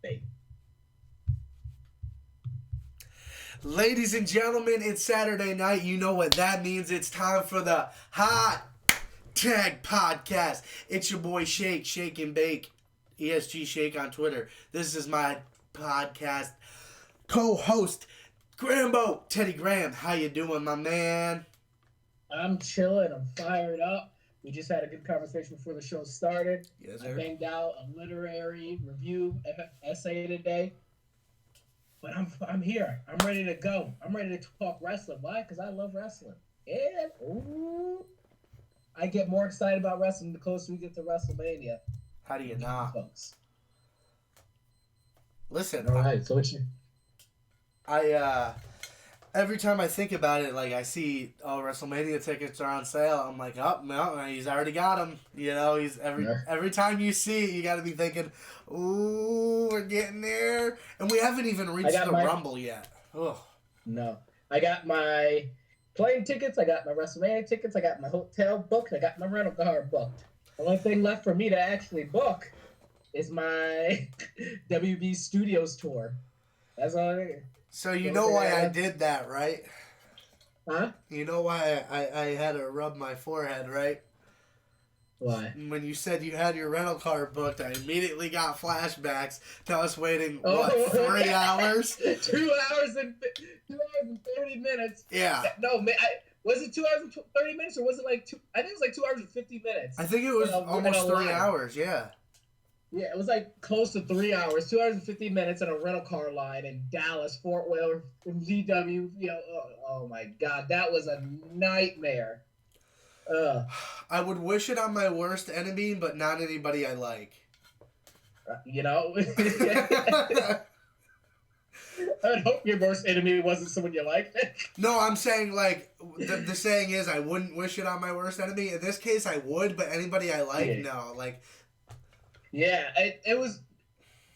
Bait. Ladies and gentlemen, it's Saturday night. You know what that means. It's time for the Hot Tag Podcast. It's your boy Shake and Bake, ESG Shake on Twitter. This is my podcast co-host, Grambo, Teddy Graham. How you doing, my man? I'm chilling. I'm fired up. We just had a good conversation before the show started. Yes, I sir. banged out a literary review essay today. But I'm here. I'm ready to go. I'm ready to talk wrestling. Why? Because I love wrestling. And I get more excited about wrestling the closer we get to WrestleMania. How do you not? Folks. Listen, All right. So what you? every time I think about it, like I see, WrestleMania tickets are on sale. I'm like, oh no, he's already got them. You know, he's every time you see it, you got to be thinking, ooh, we're getting there, and we haven't even reached the Rumble yet. Ugh. No, I got my plane tickets. I got my WrestleMania tickets. I got my hotel booked. I got my rental car booked. The only thing left for me to actually book is my WB Studios tour. That's all. So you know why I did that, right? Huh? You know why I had to rub my forehead, right? Why? When you said you had your rental car booked, I immediately got flashbacks to us waiting, 3 hours? 2 hours and 30 minutes. Yeah. No, was it 2 hours and 30 minutes, or was it like two? I think it was like 2 hours and 50 minutes. I think it was almost 3 hours, yeah. Yeah, it was like close to 3 hours, 2 hours and 50 minutes in a rental car line in Dallas, Fort Worth, from VW. You know, oh my God, that was a nightmare. I would wish it on my worst enemy, but not anybody I like. You know? I would hope your worst enemy wasn't someone you liked. No, I'm saying, like, the saying is I wouldn't wish it on my worst enemy. In this case, I would, but anybody I like, no. Like, yeah, it was...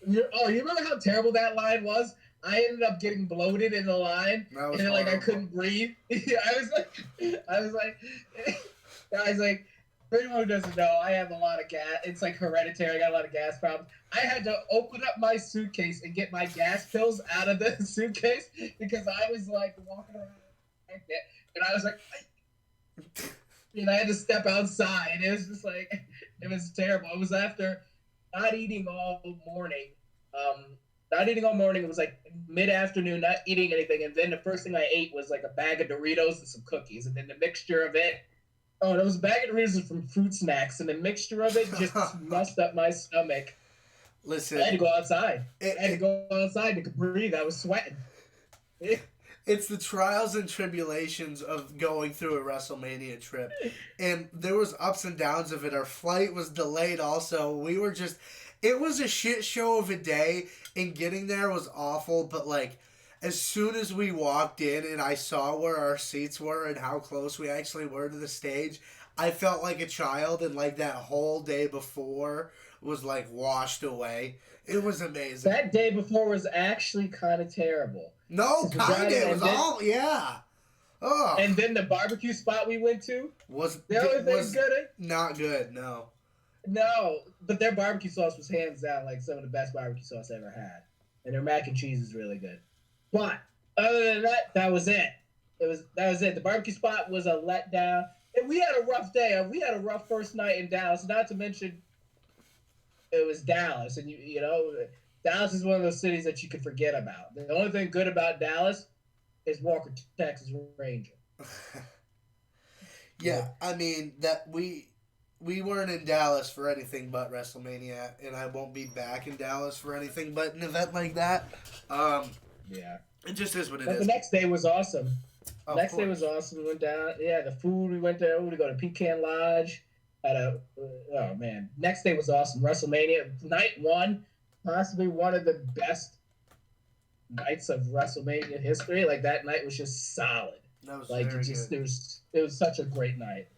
you remember how terrible that line was? I ended up getting bloated in the line, and then, like, I couldn't breathe. I was like, for anyone who doesn't know, I have a lot of gas. It's like hereditary. I got a lot of gas problems. I had to open up my suitcase and get my gas pills out of the suitcase because I was like walking around like that, and I was like, and I had to step outside. And it was just like, it was terrible. It was after not eating all morning. It was like mid-afternoon, not eating anything, and then the first thing I ate was like a bag of Doritos and some cookies, and then the mixture of it. Oh, there was a bag of Doritos from Fruit Snacks, and the mixture of it just messed up my stomach. Listen, I had to go outside. I had to go outside to breathe. I was sweating. It's the trials and tribulations of going through a WrestleMania trip. And there was ups and downs of it. Our flight was delayed also. It was a shit show of a day, and getting there was awful, but like, as soon as we walked in and I saw where our seats were and how close we actually were to the stage, I felt like a child, and like that whole day before was like washed away. It was amazing. That day before was actually kind of terrible. No, kind of. It was yeah. Oh. And then the barbecue spot we went to was good. Not good, no. No, but their barbecue sauce was hands down like some of the best barbecue sauce I ever had. And their mac and cheese is really good. But other than that, that was it. That was it. The barbecue spot was a letdown. And we had a rough day. We had a rough first night in Dallas. Not to mention, it was Dallas, and you know, Dallas is one of those cities that you can forget about. The only thing good about Dallas is Walker, Texas Ranger. Yeah, I mean that we weren't in Dallas for anything but WrestleMania, and I won't be back in Dallas for anything but an event like that. Yeah. It just is what it but is. The next day was awesome. Oh, next day was awesome. We went down. Yeah, the food. We went there. We go to Pecan Lodge. Oh man. Next day was awesome. WrestleMania night one, possibly one of the best nights of WrestleMania history. Like that night was just solid. That was like very good. It was such a great night.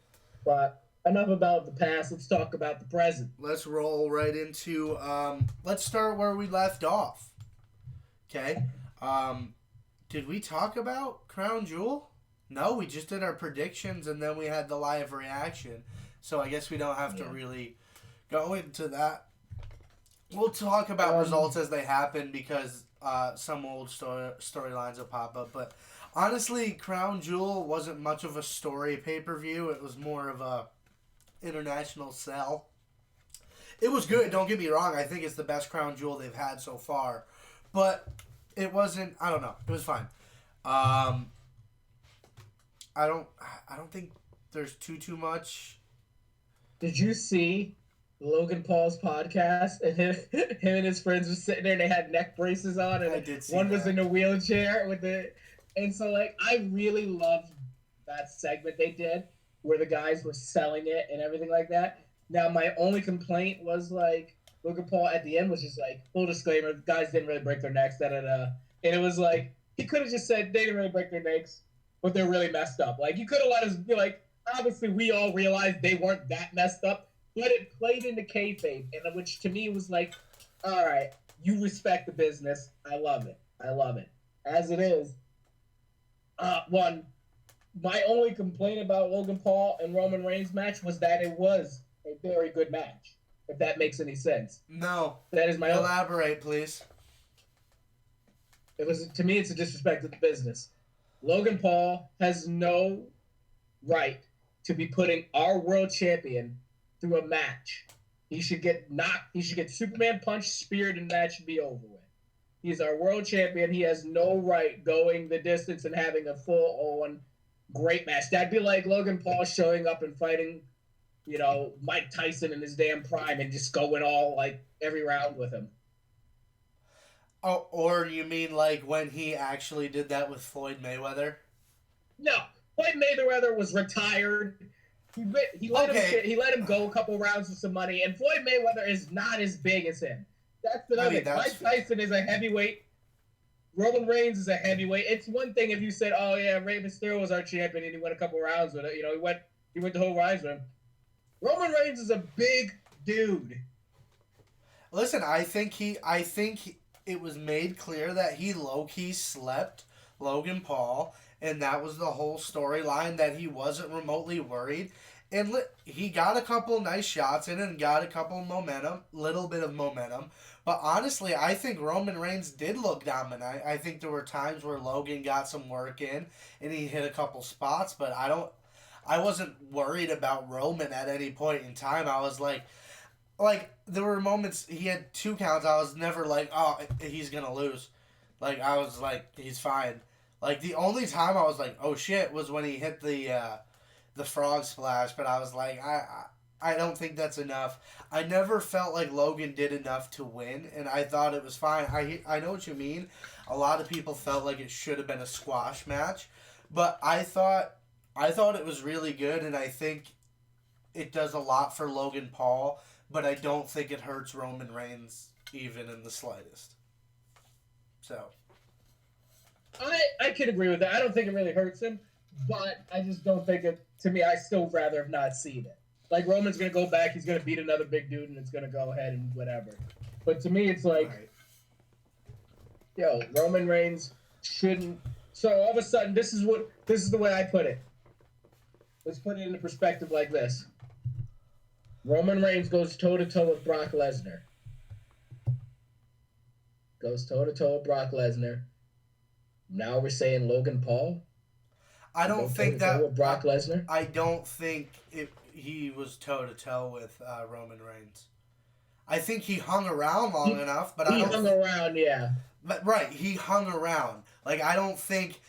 But enough about the past. Let's talk about the present. Let's roll right into. Let's start where we left off. Okay. Did we talk about Crown Jewel? No, we just did our predictions and then we had the live reaction. So I guess we don't have to really go into that We'll talk about results as they happen because some old storylines will pop up. But honestly, Crown Jewel wasn't much of a story pay-per-view. It was more of a international sell. It was good, don't get me wrong. I think it's the best Crown Jewel they've had so far. But it wasn't, I don't know. It was fine. I don't think there's too much. Did you see Logan Paul's podcast? And him and his friends were sitting there and they had neck braces on, and I did see one that. was in a wheelchair with the. And so, like, I really loved that segment they did where the guys were selling it and everything like that. Now, my only complaint was, like, Logan Paul at the end was just like, full disclaimer, guys didn't really break their necks, da-da-da. And it was like, he could have just said, they didn't really break their necks, but they're really messed up. Like, you could have let us be like, obviously, we all realized they weren't that messed up, but it played into kayfabe, and which to me was like, all right, you respect the business. I love it. I love it. As it is, my only complaint about Logan Paul and Roman Reigns match was that it was a very good match. If that makes any sense. No. That is my elaborate, please. It was, to me, it's a disrespect to the business. Logan Paul has no right to be putting our world champion through a match. He should get knocked. He should get Superman punched, speared, and that should be over with. He's our world champion. He has no right going the distance and having a full-on great match. That'd be like Logan Paul showing up and fighting, Mike Tyson in his damn prime and just going all, like, every round with him. Oh, or you mean like when he actually did that with Floyd Mayweather? No. Floyd Mayweather was retired. He let him go a couple rounds with some money, and Floyd Mayweather is not as big as him. That's another thing. Mike Tyson is a heavyweight. Roman Reigns is a heavyweight. It's one thing if you said, "Oh yeah, Rey Mysterio was our champion and he went a couple rounds with it." He went the whole rounds with him. Roman Reigns is a big dude. Listen, I think it was made clear that he low-key slept Logan Paul, and that was the whole storyline, that he wasn't remotely worried. And he got a couple nice shots in and got a couple little bit of momentum. But honestly, I think Roman Reigns did look dominant. I think there were times where Logan got some work in and he hit a couple spots, but I wasn't worried about Roman at any point in time. I was like, there were moments he had 2 counts. I was never like, oh, he's gonna lose. Like, I was like, he's fine. Like, the only time I was like, oh shit, was when he hit the frog splash. But I was like, I don't think that's enough. I never felt like Logan did enough to win, and I thought it was fine. I know what you mean. A lot of people felt like it should have been a squash match, but I thought it was really good, and I think it does a lot for Logan Paul. But I don't think it hurts Roman Reigns even in the slightest. So. I can agree with that. I don't think it really hurts him, but I just don't think it, to me, I still rather have not seen it. Like, Roman's going to go back, he's going to beat another big dude, and it's going to go ahead and whatever. But to me, it's like, Roman Reigns shouldn't. So all of a sudden, this is the way I put it. Let's put it into perspective like this. Roman Reigns goes toe-to-toe with Brock Lesnar. Now we're saying Logan Paul? I don't think that... With Brock Lesnar? I don't think he was toe-to-toe with Roman Reigns. I think he hung around long enough, but I don't... He hung around, yeah. But, right, he hung around. Like, I don't think...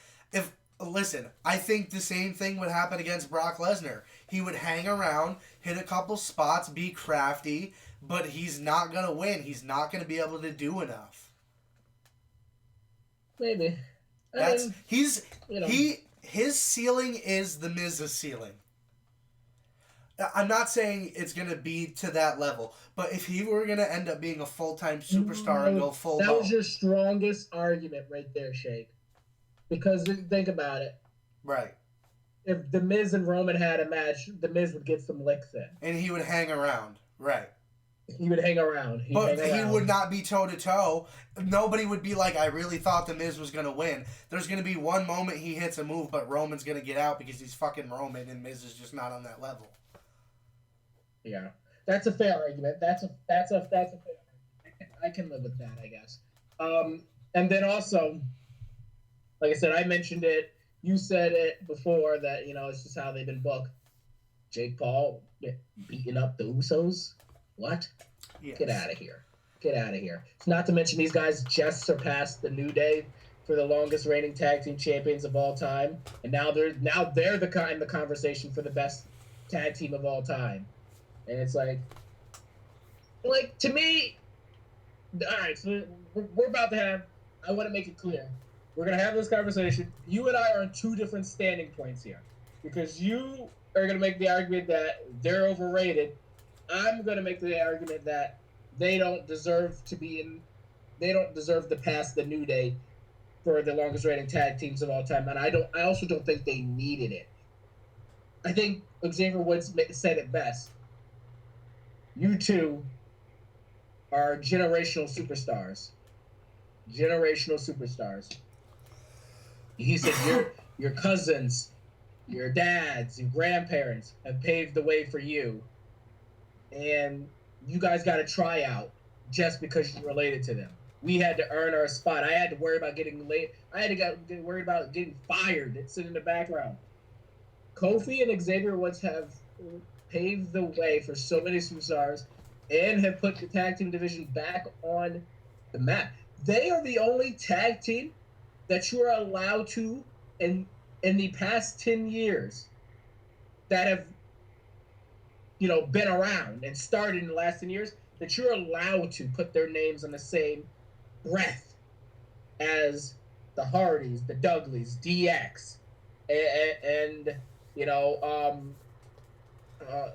Listen, I think the same thing would happen against Brock Lesnar. He would hang around, hit a couple spots, be crafty, but he's not going to win. He's not going to be able to do enough. Maybe. His ceiling is the Miz's ceiling. I'm not saying it's going to be to that level, but if he were going to end up being a full-time superstar and go full... That was your strongest argument right there, Shake. Because think about it. Right. If The Miz and Roman had a match, The Miz would get some licks in. And he would hang around. Right. He would hang around. He would not be toe-to-toe. Nobody would be like, I really thought The Miz was going to win. There's going to be one moment he hits a move, but Roman's going to get out because he's fucking Roman, and Miz is just not on that level. Yeah. That's a fair argument. That's a fair argument. I can live with that, I guess. And then also, like I said, I mentioned it. You said it before that it's just how they've been booked. Jake Paul beating up the Usos. What? Yes. Get out of here. Get out of here. It's not to mention these guys just surpassed the New Day for the longest reigning tag team champions of all time, and now they're in the conversation for the best tag team of all time. And it's like to me, all right. So we're about to have. I want to make it clear. We're gonna have this conversation. You and I are on two different standing points here, because you are gonna make the argument that they're overrated. I'm gonna make the argument that they don't deserve to be in. They don't deserve to pass the New Day for the longest reigning tag teams of all time, and I don't. I also don't think they needed it. I think Xavier Woods said it best. You two are generational superstars. Generational superstars. He said your cousins, your dads, your grandparents have paved the way for you, and you guys got to try out just because you're related to them. We had to earn our spot. I had to worry about getting late. I had to get worried about getting fired and sit in the background. Kofi and Xavier Woods have paved the way for so many superstars and have put the tag team division back on the map. They are the only tag team that you are allowed to in the past 10 years that have been around and started in the last 10 years, that you're allowed to put their names on the same breath as the Hardys, the Dudleys, DX, and you know uh,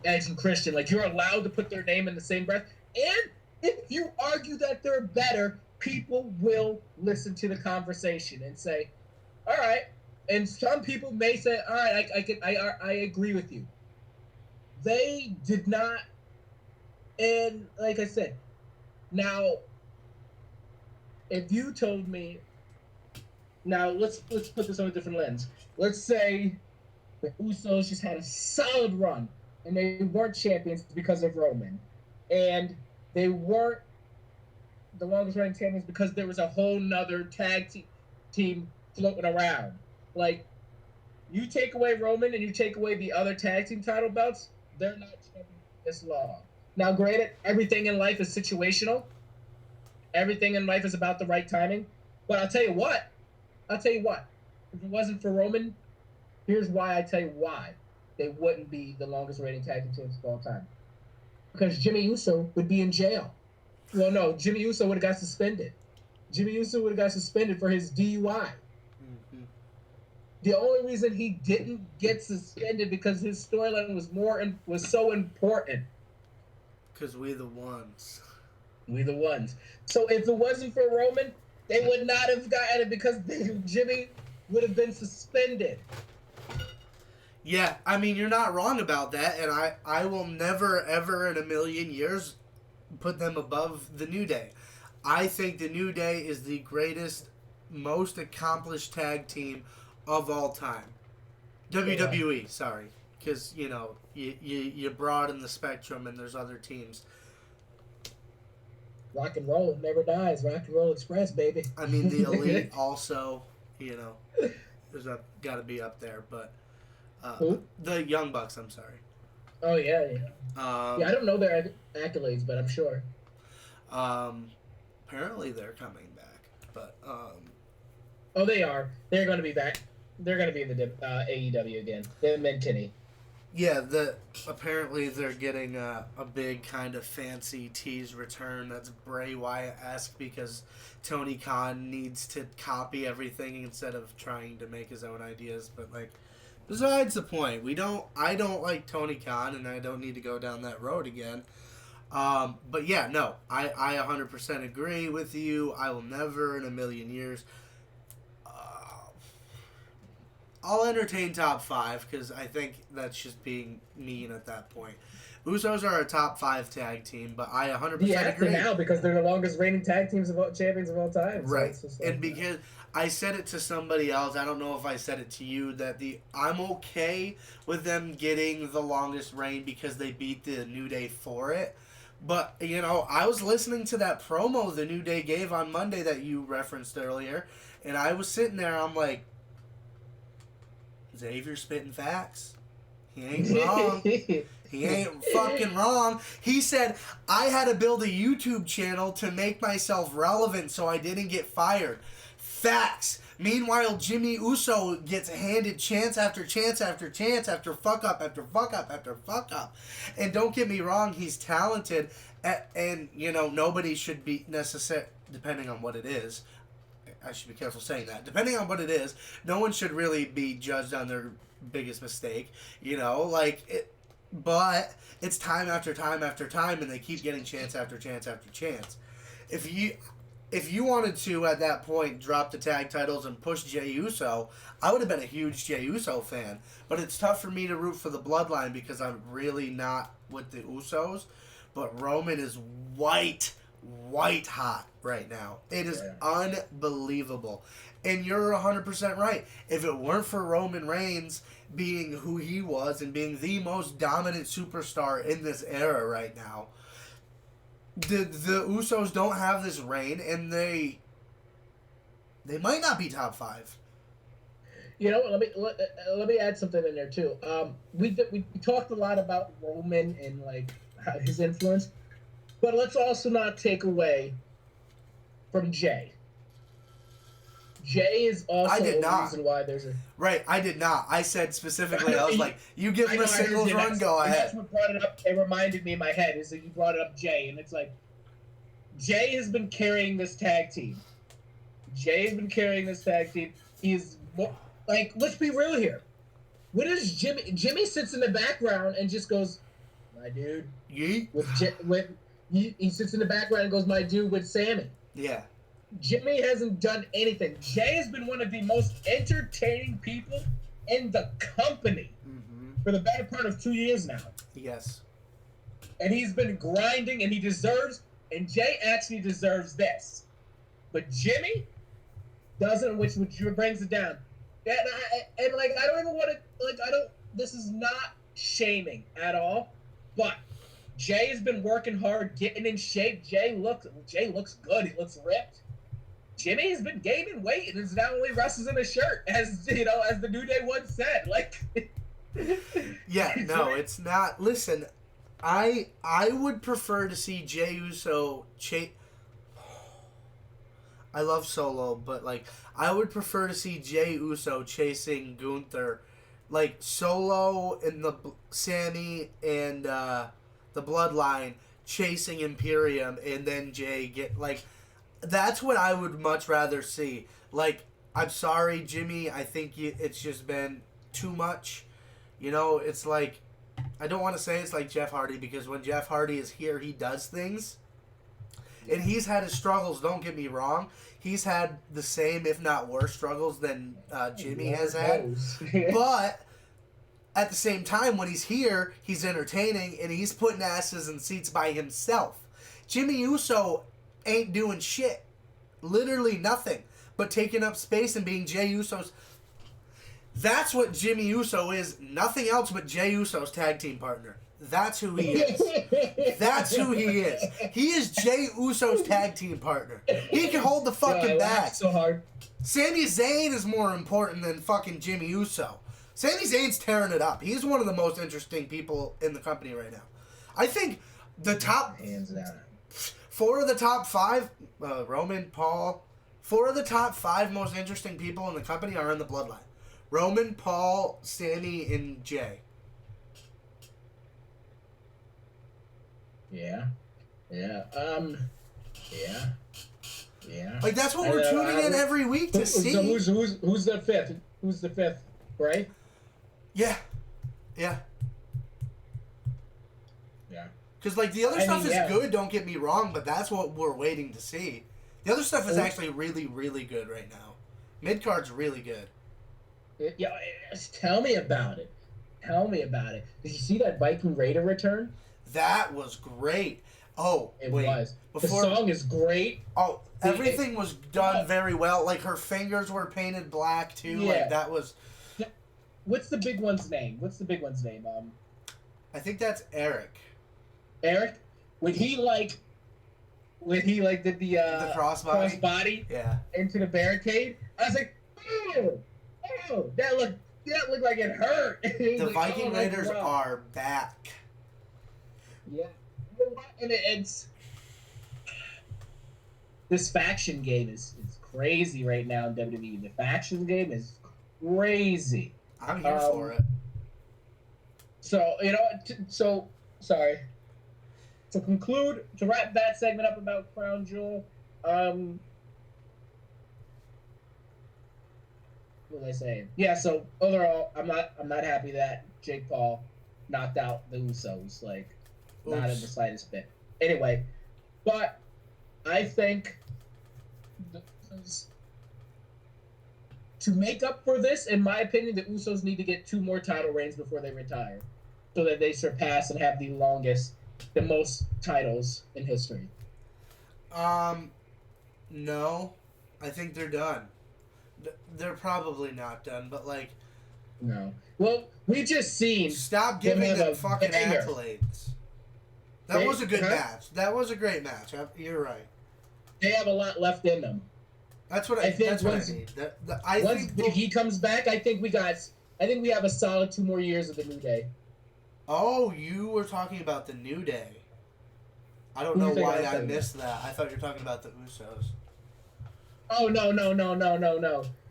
Edge and Christian. Like, you're allowed to put their name in the same breath, and if you argue that they're better, people will listen to the conversation and say, all right. And some people may say, all right, I agree with you. They did not. And like I said, now if you told me, now let's put this on a different lens. Let's say the Usos just had a solid run and they weren't champions because of Roman, and they weren't the longest running champions because there was a whole nother team floating around. Like, you take away Roman and you take away the other tag team title belts, they're not champions this long. Now, granted, everything in life is situational. Everything in life is about the right timing. But I'll tell you what. If it wasn't for Roman, here's why I tell you why they wouldn't be the longest reigning tag team champions of all time. Because Jimmy Uso would be in jail. Well, no, Jimmy Uso would have got suspended. Jimmy Uso would have got suspended for his DUI. Mm-hmm. The only reason he didn't get suspended because his storyline was so important. Because we the ones. We the ones. So if it wasn't for Roman, they would not have gotten it because Jimmy would have been suspended. Yeah, I mean, you're not wrong about that, and I will never, ever in a million years put them above the New Day. I think the New Day is the greatest, most accomplished tag team of all time. WWE, sorry. Because, you broaden the spectrum and there's other teams. Rock and roll never dies. Rock and roll express, baby. I mean, the Elite also, there's got to be up there, but the Young Bucks, I'm sorry. Oh, yeah. I don't know their accolades, but I'm sure. Apparently they're coming back, but oh, they are. They're going to be back. They're going to be in the AEW again. Them and Kenny. Yeah, apparently they're getting a big kind of fancy tease return that's Bray Wyatt-esque because Tony Khan needs to copy everything instead of trying to make his own ideas. But, besides the point, I don't like Tony Khan, and I don't need to go down that road again. But yeah, no, I 100% agree with you. I will never in a million years. I'll entertain top 5 because I think that's just being mean at that point. Usos are a top 5 tag team, but I 100% agree. now because they're the longest reigning tag teams champions of all time. Right, so and because I said it to somebody else, I don't know if I said it to you, that I'm okay with them getting the longest reign because they beat the New Day for it. But, you know, I was listening to that promo the New Day gave on Monday that you referenced earlier, and I was sitting there, I'm like, Xavier's spitting facts. He ain't wrong. He ain't fucking wrong. He said, I had to build a YouTube channel to make myself relevant so I didn't get fired. Facts. Meanwhile, Jimmy Uso gets handed chance after chance after chance after fuck up after fuck up after fuck up. And don't get me wrong, he's talented. And, you know, nobody should be necessary, depending on what it is. I should be careful saying that. Depending on what it is, no one should really be judged on their biggest mistake. You know, like, but it's time after time after time, and they keep getting chance after chance after chance. If you wanted to, at that point, drop the tag titles and push Jey Uso, I would have been a huge Jey Uso fan. But it's tough for me to root for the Bloodline because I'm really not with the Usos. But Roman is white hot right now. It is unbelievable. And you're 100% right. If it weren't for Roman Reigns being who he was and being the most dominant superstar in this era right now, the Usos don't have this reign, and they might not be top 5. You know, let me add something in there too. We talked a lot about Roman and like his influence, but let's also not take away from Jey. Jey is also the reason why there's a... Right, I did not. I said specifically, I was like, you give him a singles run, go ahead. That's what brought it up. It reminded me in my head is that you brought it up Jey, and it's like, Jey has been carrying this tag team. He's like, let's be real here. What is Jimmy? Jimmy sits in the background and just goes, my dude. Yeet. He sits in the background and goes, my dude, with Sammy. Yeah. Jimmy hasn't done anything. Jey has been one of the most entertaining people in the company for the better part of 2 years now. Yes. And he's been grinding, and he deserves, and Jey actually deserves this. But Jimmy doesn't, which brings it down. And I don't even want to, this is not shaming at all, but Jey has been working hard, getting in shape. Jey looks good. He looks ripped. Jimmy has been gaining weight and is now only wrestles in a shirt, as you know, as the New Day once said. Like, yeah, no, it's not. Listen, I would prefer to see Jey Uso I love Solo, but like I would prefer to see Jey Uso chasing Gunther, like Solo and the Sammy and the Bloodline chasing Imperium, and then Jey get like. That's what I would much rather see. Like, I'm sorry, Jimmy. I think it's just been too much. You know, it's like, I don't want to say it's like Jeff Hardy, because when Jeff Hardy is here, he does things. And he's had his struggles, don't get me wrong. He's had the same, if not worse, struggles than Jimmy has had. But at the same time, when he's here, he's entertaining, and he's putting asses in seats by himself. Jimmy Uso ain't doing shit. Literally nothing. But taking up space and being Jey Uso's... That's what Jimmy Uso is. Nothing else but Jey Uso's tag team partner. That's who he is. That's who he is. He is Jey Uso's tag team partner. He can hold the fucking bag. So hard. Sami Zayn is more important than fucking Jimmy Uso. Sami Zayn's tearing it up. He's one of the most interesting people in the company right now. I think the top... Hands down. 4 of the top 5, Roman, Paul, 4 of the top 5 most interesting people in the company are in the Bloodline. Roman, Paul, Sammy, and Jey. Yeah. Yeah. Like, that's what we're tuning in every week to see. So who's the 5th? Who's the 5th, right? Yeah. Because, like, the other stuff is good, don't get me wrong, but that's what we're waiting to see. The other stuff is actually really, really good right now. Mid-card's really good. Yeah, tell me about it. Did you see that Viking Raider return? That was great. Oh, it was. The song is great. Oh, everything was done very well. Like, her fingers were painted black, too. Yeah. Like, that was... What's the big one's name? I think that's Eric. Eric? when he like did The crossbody. crossbody Yeah. into the barricade, I was like, oh, that looked like it hurt. The like, Viking Raiders are back. Yeah, and it's this faction game is crazy right now in WWE. The faction game is crazy. I'm here for it. So so sorry. To wrap that segment up about Crown Jewel, what was I saying? Yeah, so overall, I'm not happy that Jake Paul knocked out the Usos, like not in the slightest bit. Anyway, but I think to make up for this, in my opinion, the Usos need to get 2 more title reigns before they retire, so that they surpass and have the most titles in history. No, I think they're done. They're probably not done, but like, no. Well, we just seen. Stop giving them fucking accolades. That was a good match. That was a great match. You're right. They have a lot left in them. That's what I think. That's what I need. Once Big E comes back, I think we have a solid 2 more years of the New Day. Oh, you were talking about the New Day. I don't know why I missed that. I thought you were talking about the Usos. Oh no.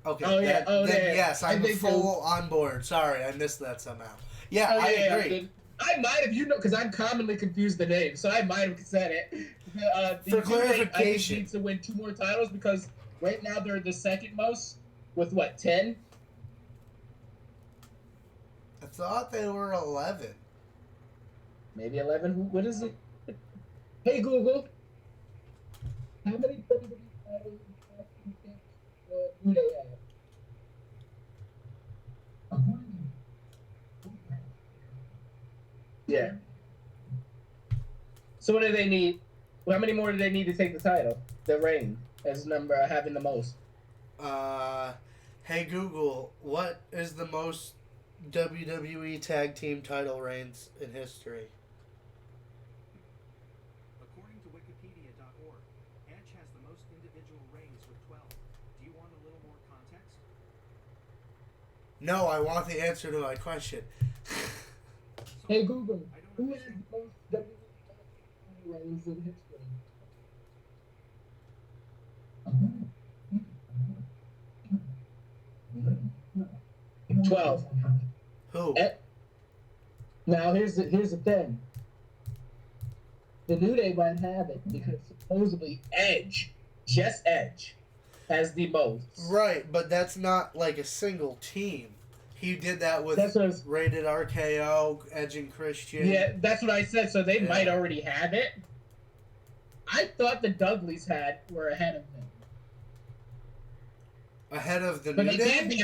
Okay. Oh yeah. Yes, I'm full on board. Sorry, I missed that somehow. Yeah, I agree. I might have, because I'm commonly confused the name, so I might have said it. For clarification, I think needs to win 2 more titles because right now they're the second most with 10. I thought they were 11. Maybe 11. What is it? Hey Google, how many WWE titles do you think do they have? Yeah. So what do they need? Well, how many more do they need to take the title? The reign as number having the most. Hey Google, what is the most WWE tag team title reigns in history? According to Wikipedia.org, Edge has the most individual reigns with 12. Do you want a little more context? No, I want the answer to my question. Hey Google, who has the most WWE reigns in history? 12. Who? Now here's the thing. The New Day might have it because supposedly Edge, just Edge, has the most. Right, but that's not like a single team. He did that with Rated RKO, Edge and Christian. Yeah, that's what I said. So they might already have it. I thought the Dudleys were ahead of them. Ahead of the New Day? But they can't be,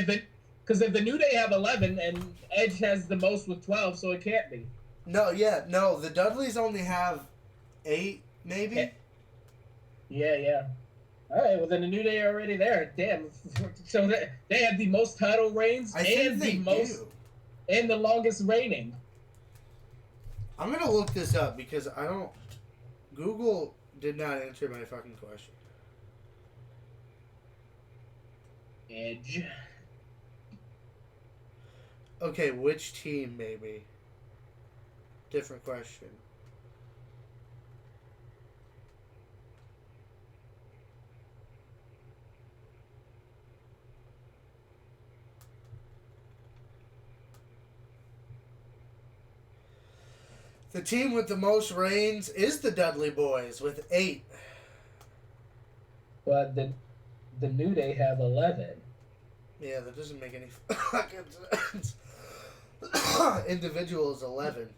because if the New Day have 11 and Edge has the most with 12, so it can't be. No, the Dudleys only have 8, maybe? Yeah. All right, well then the New Day are already there. Damn. So they have the most title reigns and the longest reigning. I'm gonna look this up because Google did not answer my fucking question. Edge. Okay, which team maybe? Different question. The team with the most reigns is the Dudley Boys with 8. But the New Day have 11. Yeah, that doesn't make any fucking sense. Individual is 11.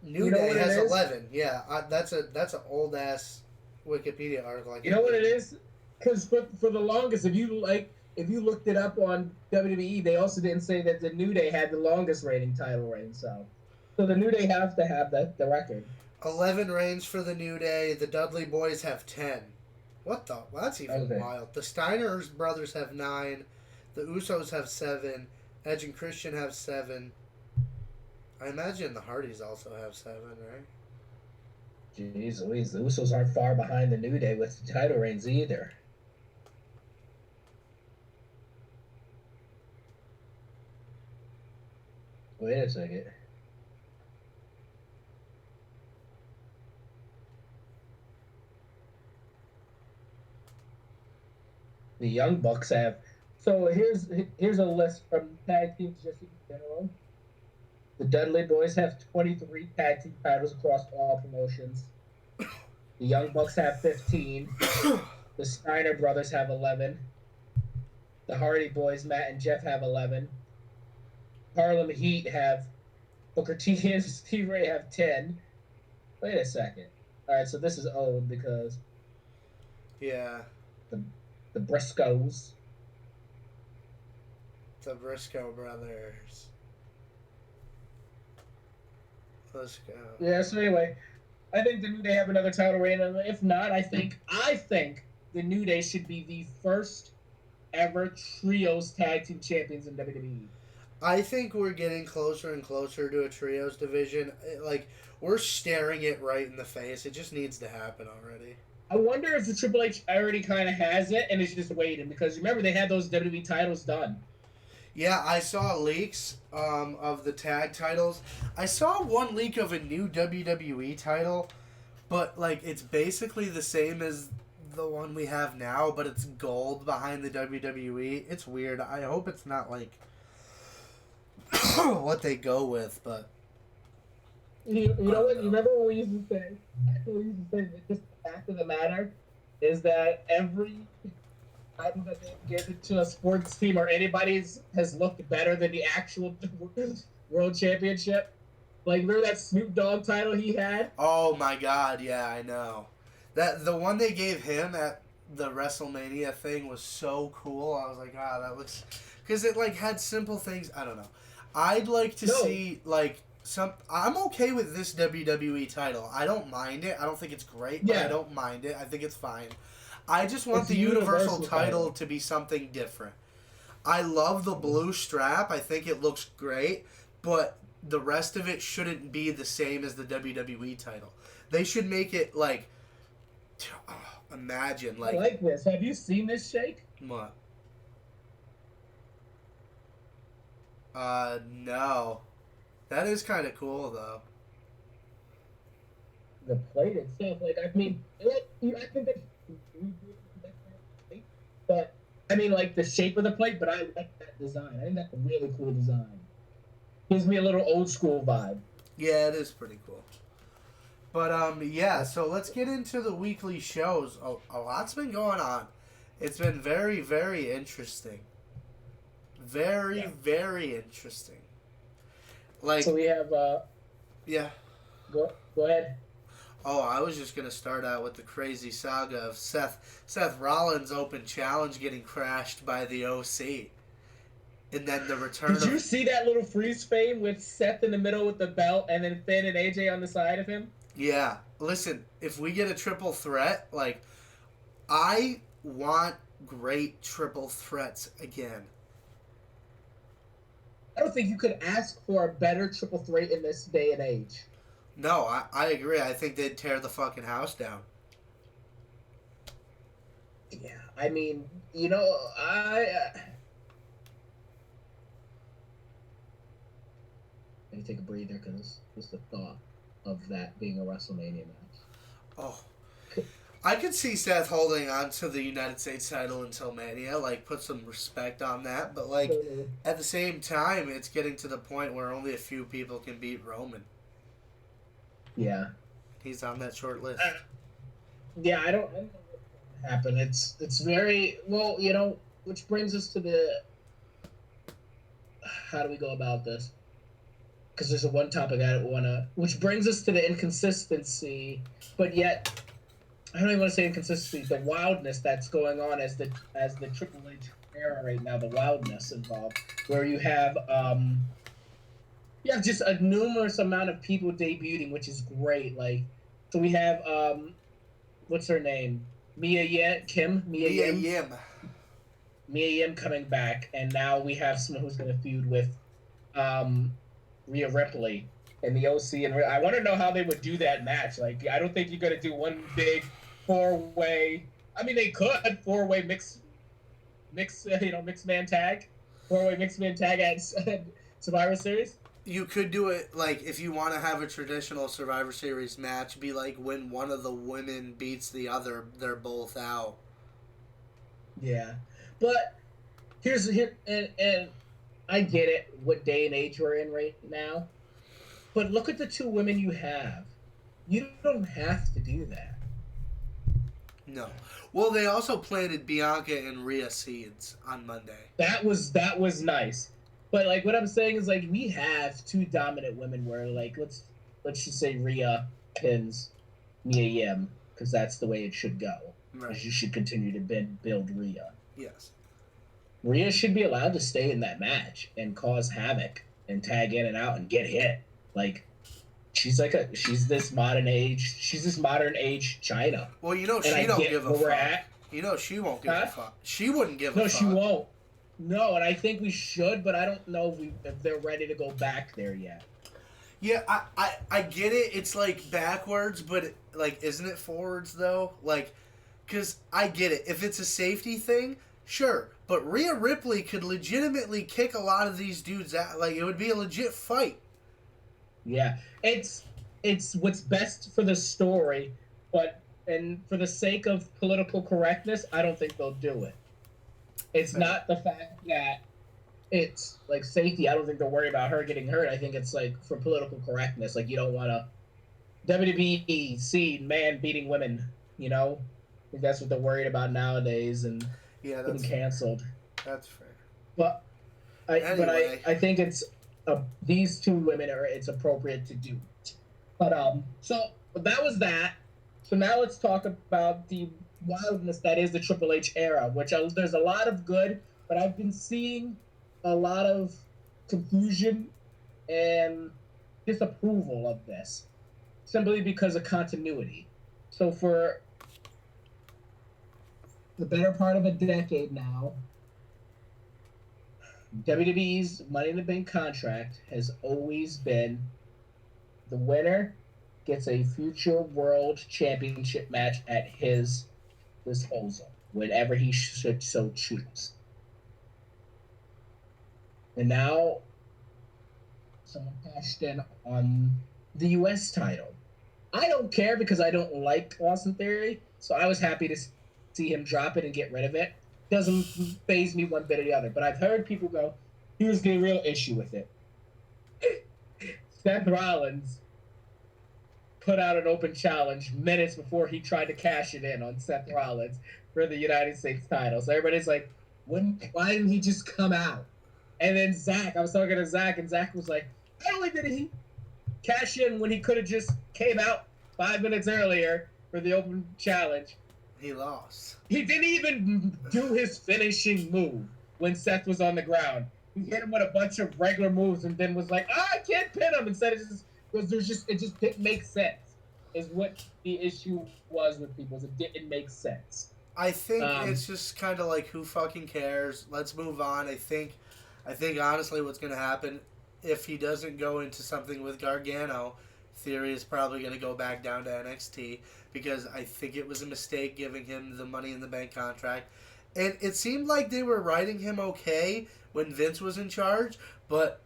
New Day has 11. Yeah, that's an old ass Wikipedia article. You know what it is? Because for the longest, if you looked it up on WWE, they also didn't say that the New Day had the longest reigning title reign. So the New Day have to have the record. 11 reigns for the New Day. The Dudley Boys have 10. What the? Well, that's even wild. The Steiner brothers have 9. The Usos have 7. Edge and Christian have 7. I imagine the Hardys also have 7, right? Jeez Louise, the Usos aren't far behind the New Day with the title reigns either. Wait a second. The Young Bucks have. So here's a list from tag teams just in general. The Dudley Boys have 23 tag team titles across all promotions. The Young Bucks have 15. The Steiner brothers have 11. The Hardy Boys, Matt and Jeff, have 11. Harlem Heat have Booker T and Steve Ray have 10. Wait a second. All right, so this is old because Yeah. the the Briscoes. The Briscoe brothers. Let's go. Yeah. So anyway, I think the New Day have another title reign, and if not, I think the New Day should be the first ever trios tag team champions in WWE. I think we're getting closer and closer to a trios division. Like, we're staring it right in the face. It just needs to happen already. I wonder if the Triple H already kind of has it and is just waiting because remember they had those WWE titles done. Yeah, I saw leaks of the tag titles. I saw one leak of a new WWE title, but like it's basically the same as the one we have now, but it's gold behind the WWE. It's weird. I hope it's not like what they go with, but You know what? You remember what we used to say? We used to say that just the fact of the matter is that every title that they've given to a sports team or anybody's has looked better than the actual world championship. Like remember that Snoop Dogg title he had? oh my god, yeah, I know. That the one they gave him at the WrestleMania thing was so cool. I was like, ah, that looks because it like had simple things. I don't know. I'd like to see like some. I'm okay with this WWE title. I don't mind it. I don't think it's great, but I don't mind it. I think it's fine. I just want It's the Universal title title to be something different. I love the blue strap. I think it looks great, but the rest of it shouldn't be the same as the WWE title. They should make it like imagine I like this. Have you seen this shake? What? No. That is kind of cool though. The plate itself, like I mean, I think that but I mean like the shape of the plate, but I like that design. I think that's a really cool design. Gives me a little old school vibe. Yeah, it is pretty cool. But yeah, so let's get into the weekly shows. A lot's been going on. It's been very, very interesting. Very interesting. Like, so we have yeah. go ahead. Oh, I was just gonna start out with the crazy saga of Seth Rollins' Open Challenge getting crashed by the OC, and then the return. Did you see that little freeze frame with Seth in the middle with the belt, and then Finn and AJ on the side of him? Yeah. Listen, if we get a triple threat, like, I want great triple threats again. I don't think you could ask for a better triple threat in this day and age. No, I agree. I think they'd tear the fucking house down. Yeah, I mean, you know, let me take a breather because just the thought of that being a WrestleMania match. Oh. I could see Seth holding on to the United States title until Mania, like, put some respect on that, but, like, at the same time, it's getting to the point where only a few people can beat Roman. Yeah. He's on that short list. Yeah, I don't know what happened. It's very, well, you know, which brings us to the, how do we go about this? Because there's a one topic I want to, which brings us to the inconsistency, but yet, I don't even want to say inconsistency, the wildness that's going on as the Triple H era right now, the wildness involved, where you have just a numerous amount of people debuting, which is great. Like, so we have what's her name? Mia Yim. Mia Yim coming back, and now we have someone who's going to feud with Rhea Ripley. and the OC, and I want to know how they would do that match. Like, I don't think you're gonna do one big 4-way. I mean, they could 4-way mixed man tag, 4-way mixed man tag at Survivor Series. You could do it like if you want to have a traditional Survivor Series match, be like when one of the women beats the other, they're both out. Yeah, but and I get it, what day and age we're in right now. But look at the two women you have. You don't have to do that. No. Well, they also planted Bianca and Rhea seeds on Monday. That was nice. But like what I'm saying is like we have two dominant women where like let's just say Rhea pins Mia Yim because that's the way it should go. Right. You should continue to build Rhea. Yes. Rhea should be allowed to stay in that match and cause havoc and tag in and out and get hit. Like she's this modern age China. Well, you know, she don't give a fuck. You know, she won't give a fuck. She wouldn't give a fuck. No, she won't. No, and I think we should, but I don't know if they're ready to go back there yet. Yeah, I get it. It's like backwards, but like, isn't it forwards though? Like, because I get it. If it's a safety thing, sure. But Rhea Ripley could legitimately kick a lot of these dudes out. Like, it would be a legit fight. Yeah, it's what's best for the story, and for the sake of political correctness, I don't think they'll do it. It's not the fact that it's like safety. I don't think they're worried about her getting hurt. I think it's like for political correctness. Like you don't want to WWE see man beating women. You know, I think that's what they're worried about nowadays, and getting canceled. That's fair. But I think it's these two women it's appropriate to do. But so that was that. So now let's talk about the wildness that is the Triple H era, which there's a lot of good, but I've been seeing a lot of confusion and disapproval of this simply because of continuity. So for the better part of a decade now, WWE's Money in the Bank contract has always been the winner gets a future world championship match at his disposal whenever he should so choose. And now someone cashed in on the U.S. title. I don't care because I don't like Austin Theory, so I was happy to see him drop it and get rid of it. Doesn't faze me one bit or the other, but I've heard people go, here's the real issue with it. Seth Rollins put out an open challenge minutes before he tried to cash it in on Seth Rollins for the United States title. So everybody's like, why didn't he just come out? And then I was talking to Zach, and Zach was like, not only did he cash in when he could have just came out 5 minutes earlier for the open challenge, he lost. He didn't even do his finishing move when Seth was on the ground. He hit him with a bunch of regular moves and then was like, I can't pin him. Instead of it just didn't make sense, is what the issue was with people. It didn't make sense. I think it's just kind of like, who fucking cares? Let's move on. I think honestly what's going to happen, if he doesn't go into something with Gargano, Theory is probably going to go back down to NXT, because I think it was a mistake giving him the Money in the Bank contract. And it seemed like they were writing him okay when Vince was in charge, but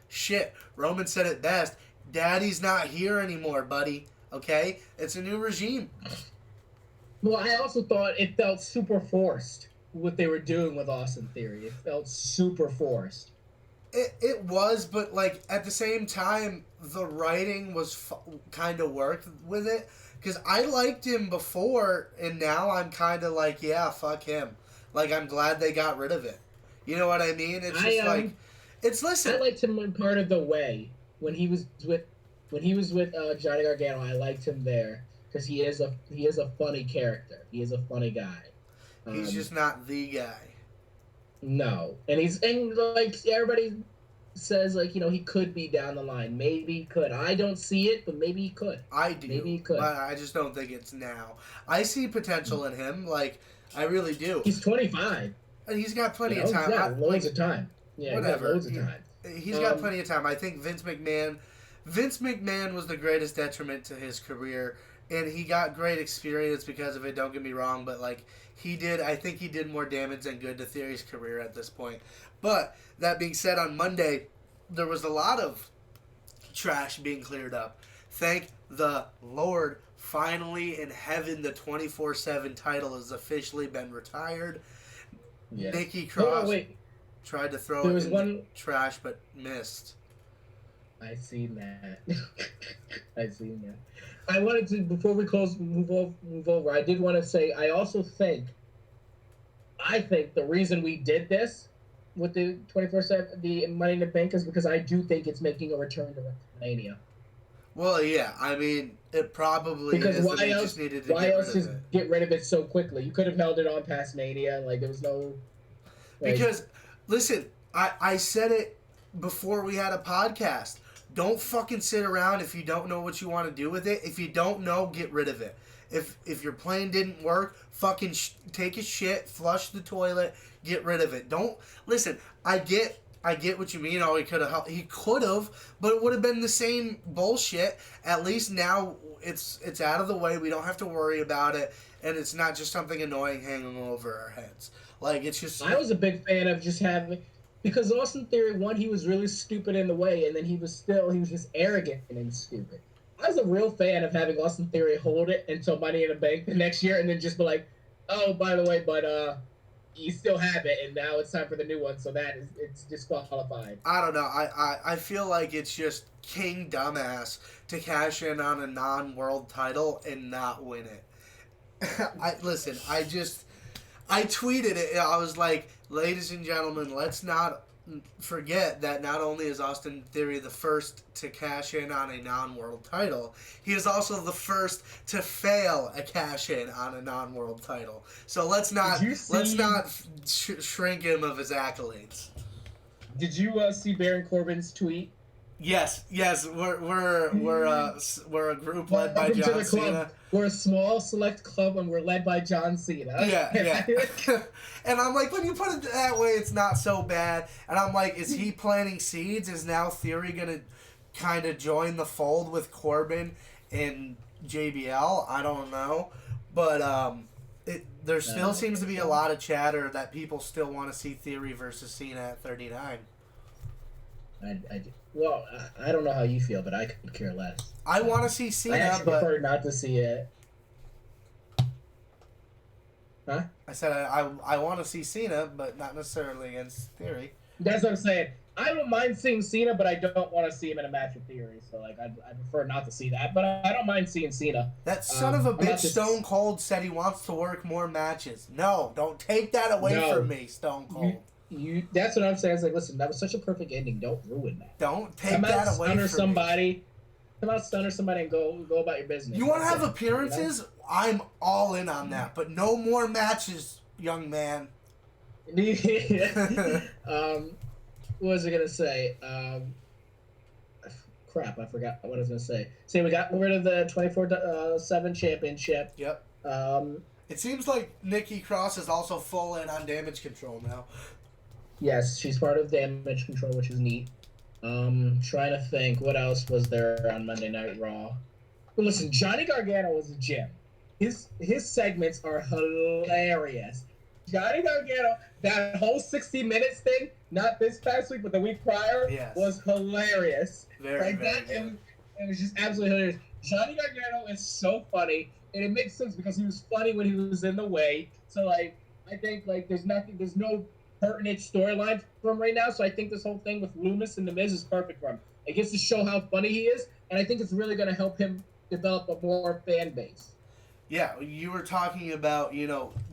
shit, Roman said it best. Daddy's not here anymore, buddy. Okay? It's a new regime. Well, I also thought it felt super forced, what they were doing with Austin Theory. It felt super forced. It was, but like at the same time, the writing was kind of worked with it. Because I liked him before, and now I'm kind of like, yeah, fuck him. Like, I'm glad they got rid of it. You know what I mean? It's just listen. I liked him in part of the way when he was with Johnny Gargano. I liked him there because he is a funny character. He is a funny guy. He's just not the guy. No, and like everybody says, like, you know, he could be down the line. Maybe he could. I don't see it, but maybe he could. I do. Maybe he could. But I just don't think it's now. I see potential in him. Like, I really do. He's 25. And he's got plenty of time. He's got loads of time. Yeah, whatever. He's got loads of time. He's got plenty of time. I think Vince McMahon Vince McMahon was the greatest detriment to his career, and he got great experience because of it, don't get me wrong, but like I think he did more damage than good to Theory's career at this point. But that being said, on Monday, there was a lot of trash being cleared up. Thank the Lord. Finally, in heaven, the 24/7 title has officially been retired. Yes. Nikki Cross tried to throw it in the trash, but missed. I seen that. I seen that. I wanted to, before we move over. I did want to say I think the reason we did this with the 24/7, the Money in the Bank, is because I do think it's making a return to WrestleMania. Well, yeah, I mean, it probably because is. Why else? Why else just get rid of it so quickly? You could have held it on past Mania. Like there was no. Like, because listen, I said it before we had a podcast. Don't fucking sit around if you don't know what you want to do with it. If you don't know, get rid of it. If your plan didn't work, fucking take a shit, flush the toilet, get rid of it. Don't listen. I get what you mean. Oh, he could have helped. He could have, but it would have been the same bullshit. At least now it's out of the way. We don't have to worry about it, and it's not just something annoying hanging over our heads. Like it's just. I was a big fan of just having. Because Austin Theory, one, he was really stupid in the way, and then he was just arrogant and stupid. I was a real fan of having Austin Theory hold it until Money in the Bank the next year, and then just be like, oh, by the way, but you still have it, and now it's time for the new one, so it's disqualified. I don't know. I feel like it's just king dumbass to cash in on a non-world title and not win it. I tweeted it. I was like, ladies and gentlemen, let's not forget that not only is Austin Theory the first to cash in on a non-world title, he is also the first to fail a cash in on a non-world title. So let's not shrink him of his accolades. Did you see Baron Corbin's tweet? Yes, we're a group led by John Cena. We're a small select club and we're led by John Cena. Yeah. And I'm like, when you put it that way, it's not so bad. And I'm like, is he planting seeds? Is now Theory gonna kind of join the fold with Corbin and JBL? I don't know, but there still seems to be a lot of chatter that people still want to see Theory versus Cena at 39. Well, I don't know how you feel, but I could care less. I want to see Cena, but prefer not to see it. Huh? I said I want to see Cena, but not necessarily against Theory. That's what I'm saying. I don't mind seeing Cena, but I don't want to see him in a match with Theory. So like, I prefer not to see that. But I don't mind seeing Cena. That son of a bitch, Stone Cold, said he wants to work more matches. No, don't take that away from me, Stone Cold. That's what I'm saying. It's like, listen, that was such a perfect ending. Don't ruin that. Don't take that away from me. Come out, stunner somebody, and go about your business. You want to have appearances? You know? I'm all in on that, but no more matches, young man. What was I gonna say? Crap, I forgot what I was gonna say. See, we got rid of the 24/7 championship. Yep. It seems like Nikki Cross is also full in on Damage Control now. Yes, she's part of Damage Control, which is neat. Trying to think, what else was there on Monday Night Raw? Well, listen, Johnny Gargano was a gem. His segments are hilarious. Johnny Gargano, that whole 60 Minutes thing, not this past week, but the week prior, was hilarious. Very good. It was just absolutely hilarious. Johnny Gargano is so funny, and it makes sense because he was funny when he was in the way. So, like, I think, like, there's no pertinent storyline for him right now, so I think this whole thing with Loomis and The Miz is perfect for him. It gets to show how funny he is, and I think it's really going to help him develop a more fan base. Yeah, you were talking about,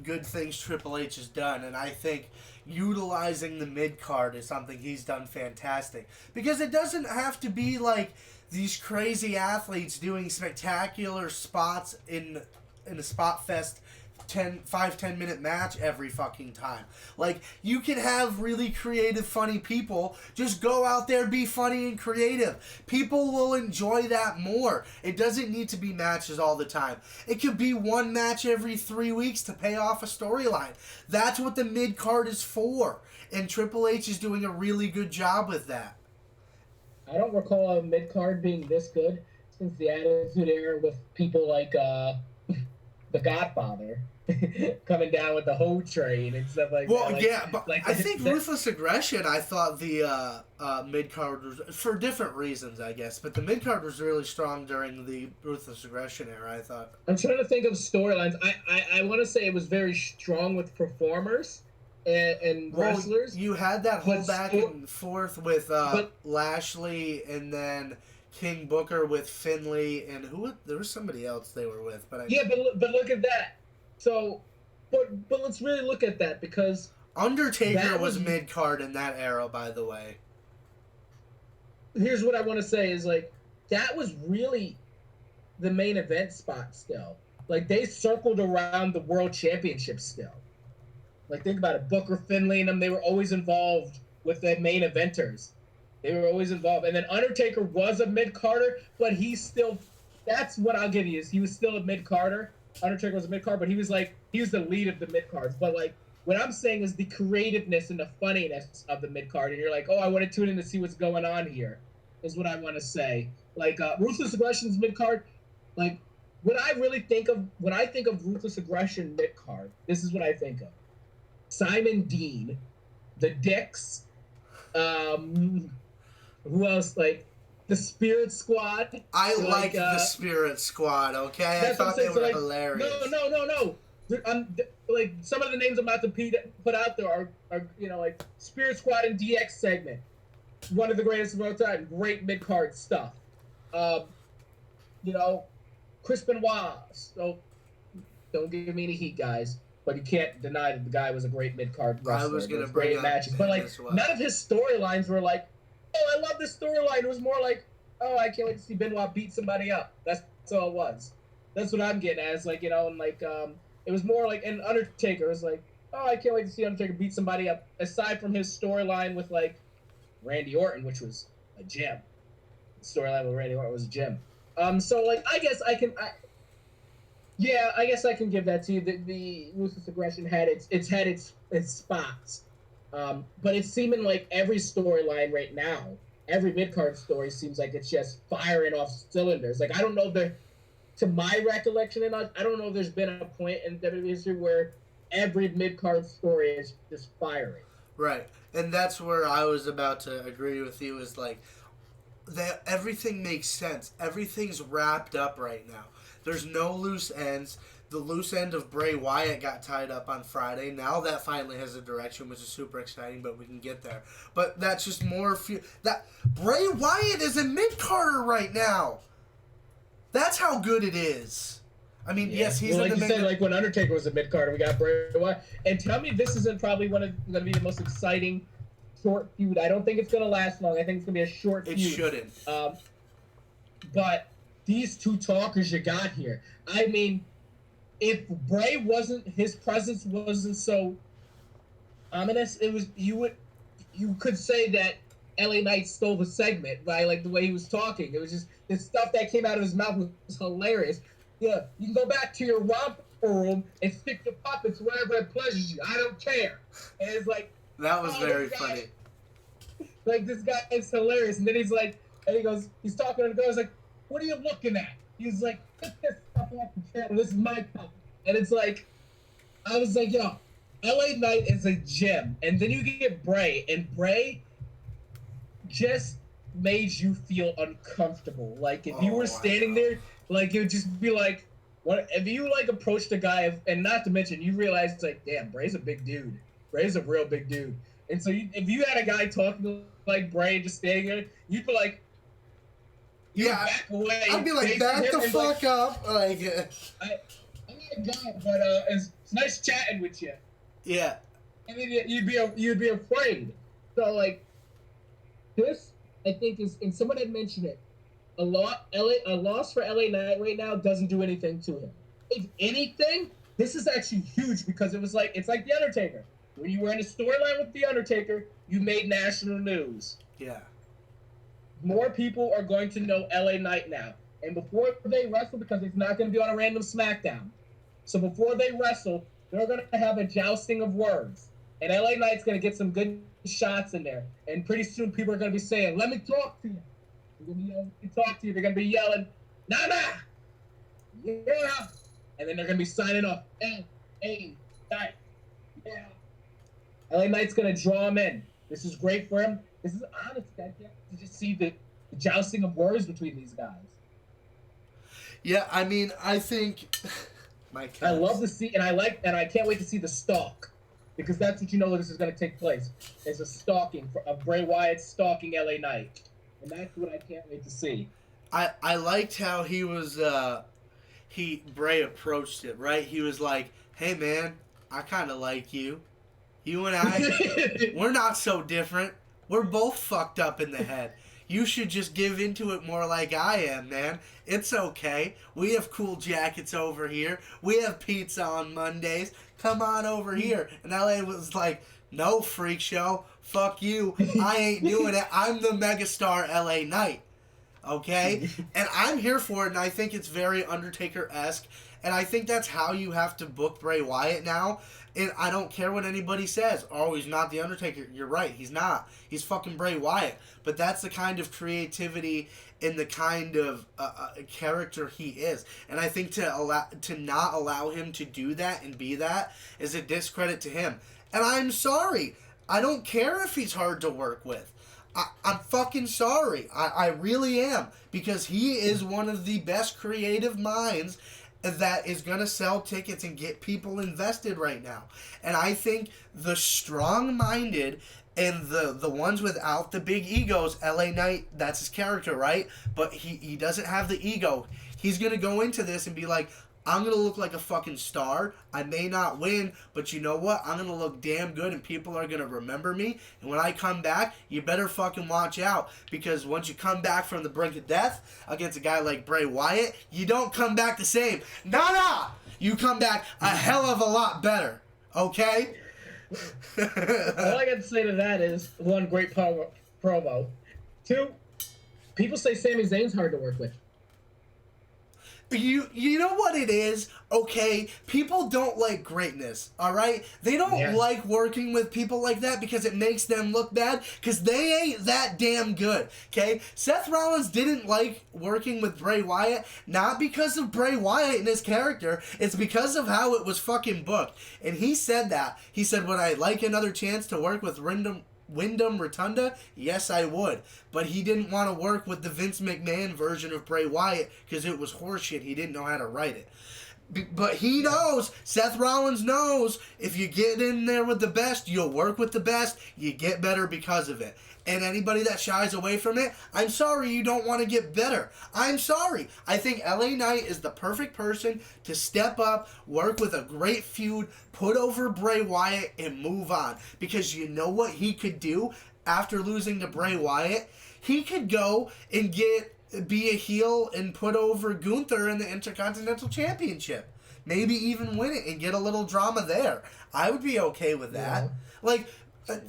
good things Triple H has done, and I think utilizing the mid-card is something he's done fantastic. Because it doesn't have to be like these crazy athletes doing spectacular spots in a spot fest 5-10 minute match every fucking time. Like, you can have really creative, funny people just go out there, be funny and creative. People will enjoy that more. It doesn't need to be matches all the time. It could be one match every 3 weeks to pay off a storyline. That's what the mid-card is for. And Triple H is doing a really good job with that. I don't recall a mid card being this good since the Attitude Era with people like the Godfather coming down with the whole train and stuff like Well, that. yeah, but Like I think that. Ruthless Aggression, I thought the mid card was, for different reasons, I guess, but the mid card was really strong during the Ruthless Aggression era, I thought. I'm trying to think of storylines. I want to say it was very strong with performers and Well, wrestlers, you had that whole but back and forth with but Lashley and then King Booker with Finley and there was somebody else they were with, but yeah, but look at that. So, but let's really look at that because Undertaker that was mid card in that era, by the way. here's what I want to say is like that was really the main event spot still. Like they circled around the world championship still. Like think about it, Booker, Finley, and them. They were always involved with the main eventers. They were always involved. And then Undertaker was a mid Carter, but he's still. That's what I'll give you is he was still a mid Carter. Undertaker was a mid card, but he was the lead of the mid cards. But like what I'm saying is the creativeness and the funniness of the mid card, and you're like, oh, I want to tune in to see what's going on here. Is what I want to say. Like Ruthless Aggression's mid card, like what I really think of when I think of Ruthless Aggression mid card. This is what I think of. Simon Dean, the Dicks, who else? Like the Spirit Squad. I like the Spirit Squad. Okay, I thought they were like, hilarious. No. Like some of the names I'm about to put out there are like Spirit Squad and DX segment, one of the greatest of all time. Great mid card stuff. You know, Chris Benoit. So don't give me any heat, guys. But you can't deny that the guy was a great mid card wrestler. I was gonna bring great matches, but like none of his storylines were like, oh, I love this storyline. It was more like, oh, I can't wait to see Benoit beat somebody up. That's all it was. That's what I'm getting at. It's like and like it was more like an Undertaker. It was like, oh, I can't wait to see Undertaker beat somebody up. Aside from his storyline with like Randy Orton, which was a gem. The storyline with Randy Orton was a gem. So like I guess I can give that to you. The Ruthless Aggression had its spots, but it's seeming like every storyline right now, every mid card story seems like it's just firing off cylinders. Like I don't know if there, to my recollection, and I don't know if there's been a point in WWE history where every mid card story is just firing. Right, and that's where I was about to agree with you. Is like everything makes sense. Everything's wrapped up right now. There's no loose ends. The loose end of Bray Wyatt got tied up on Friday. Now that finally has a direction, which is super exciting, but we can get there. But that's just more... that Bray Wyatt is a mid-carder right now. That's how good it is. I mean, yes, he's like in the you said, like when Undertaker was a mid-carder, we got Bray Wyatt. And tell me this isn't probably going to be the most exciting short feud. I don't think it's going to last long. I think it's going to be a short feud. It shouldn't. But these two talkers you got here. I mean, if Bray his presence wasn't so ominous, you could say that LA Knight stole the segment by like the way he was talking. It was just the stuff that came out of his mouth was hilarious. Yeah, you can go back to your romper room and stick your puppets wherever it pleases you. I don't care. And it's like that was very funny. Like this guy is hilarious, and then he's talking to the girl. He's like, "What are you looking at?" He's like, "Get this stuff off the channel. This is my puppet." And it's like, I was like, "Yo, LA Knight is a gem." And then you get Bray, and Bray just made you feel uncomfortable. Like if you were standing there, like it would just be like, what if you like approached a guy, and not to mention you realize it's like, damn, Bray's a big dude. Bray's a real big dude. And so if you had a guy talking like Bray just standing there, you'd be like, back away. I'd be like, back the fuck up. Like, I'm not God, but it's nice chatting with you. Yeah. And then you'd be afraid. So like, this I think is, and someone had mentioned it, a loss for LA Knight right now doesn't do anything to him. If anything, this is actually huge because it's like The Undertaker. When you were in a storyline with The Undertaker, you made national news. Yeah. More people are going to know LA Knight now. And before they wrestle, because it's not going to be on a random SmackDown, so before they wrestle, they're going to have a jousting of words. And LA Knight's going to get some good shots in there. And pretty soon people are going to be saying, "Let me talk to you. They're gonna be yelling to talk to you. They're gonna be yelling, Nana, yeah, and then they're gonna be signing off, Hey, Knight, yeah. LA Knight's gonna draw him in. This is great for him. This is honest. I get to just see the jousting of words between these guys. Yeah, I mean, I think my I love cats. to see, and I can't wait to see the stalk, because that's what you know this is going to take place. Is a stalking of Bray Wyatt stalking LA Knight, and that's what I can't wait to see. I liked how he was Bray approached it, right? He was like, "Hey man, I kind of like you. You and I, we're not so different. We're both fucked up in the head. You should just give into it more like I am, man. It's okay. We have cool jackets over here. We have pizza on Mondays. Come on over here." And LA was like, "No, freak show. Fuck you. I ain't doing it. I'm the megastar LA Knight." Okay? And I'm here for it, and I think it's very Undertaker-esque. And I think that's how you have to book Bray Wyatt now. And I don't care what anybody says. Oh, he's not the Undertaker. You're right. He's not. He's fucking Bray Wyatt. But that's the kind of creativity and the kind of character he is. And I think to not allow him to do that and be that is a discredit to him. And I'm sorry. I don't care if he's hard to work with. I'm fucking sorry. I really am. Because he is one of the best creative minds that is going to sell tickets and get people invested right now. And I think the strong-minded and the ones without the big egos, LA Knight, that's his character, right? But he doesn't have the ego. He's going to go into this and be like, I'm going to look like a fucking star. I may not win, but you know what? I'm going to look damn good and people are going to remember me. And when I come back, you better fucking watch out. Because once you come back from the brink of death against a guy like Bray Wyatt, you don't come back the same. Nah! You come back a hell of a lot better. Okay? All I got to say to that is, one, great promo. Two, people say Sami Zayn's hard to work with. You know what it is, okay? People don't like greatness, all right? They don't like working with people like that because it makes them look bad because they ain't that damn good, okay? Seth Rollins didn't like working with Bray Wyatt, not because of Bray Wyatt and his character. It's because of how it was fucking booked. And he said that. He said, would I like another chance to work with Wyndham Rotunda? Yes, I would. But he didn't want to work with the Vince McMahon version of Bray Wyatt because it was horseshit. He didn't know how to write it. But he knows, Seth Rollins knows, if you get in there with the best, you'll work with the best, you get better because of it. And anybody that shies away from it, I'm sorry you don't want to get better. I'm sorry. I think LA Knight is the perfect person to step up, work with a great feud, put over Bray Wyatt, and move on. Because you know what he could do after losing to Bray Wyatt? He could go and be a heel and put over Gunther in the Intercontinental Championship. Maybe even win it and get a little drama there. I would be okay with that. Yeah. Like,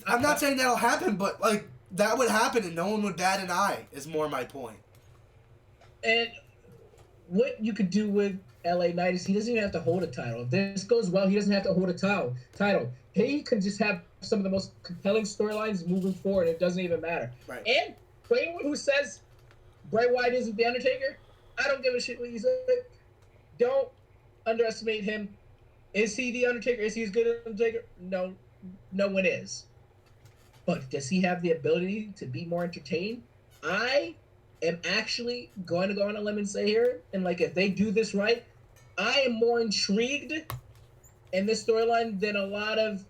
I'm not saying that'll happen, but, like, that would happen and no one would bat an eye, is more my point. And what you could do with LA Knight is he doesn't even have to hold a title. If this goes well, he doesn't have to hold a title. He can just have some of the most compelling storylines moving forward. It doesn't even matter. Right. And for anyone who says Bray Wyatt isn't the Undertaker, I don't give a shit what you say. Don't underestimate him. Is he the Undertaker? Is he as good as the Undertaker? No, no one is. But does he have the ability to be more entertained? I am actually going to go on a limb and say here, and like if they do this right, I am more intrigued in this storyline than a lot of.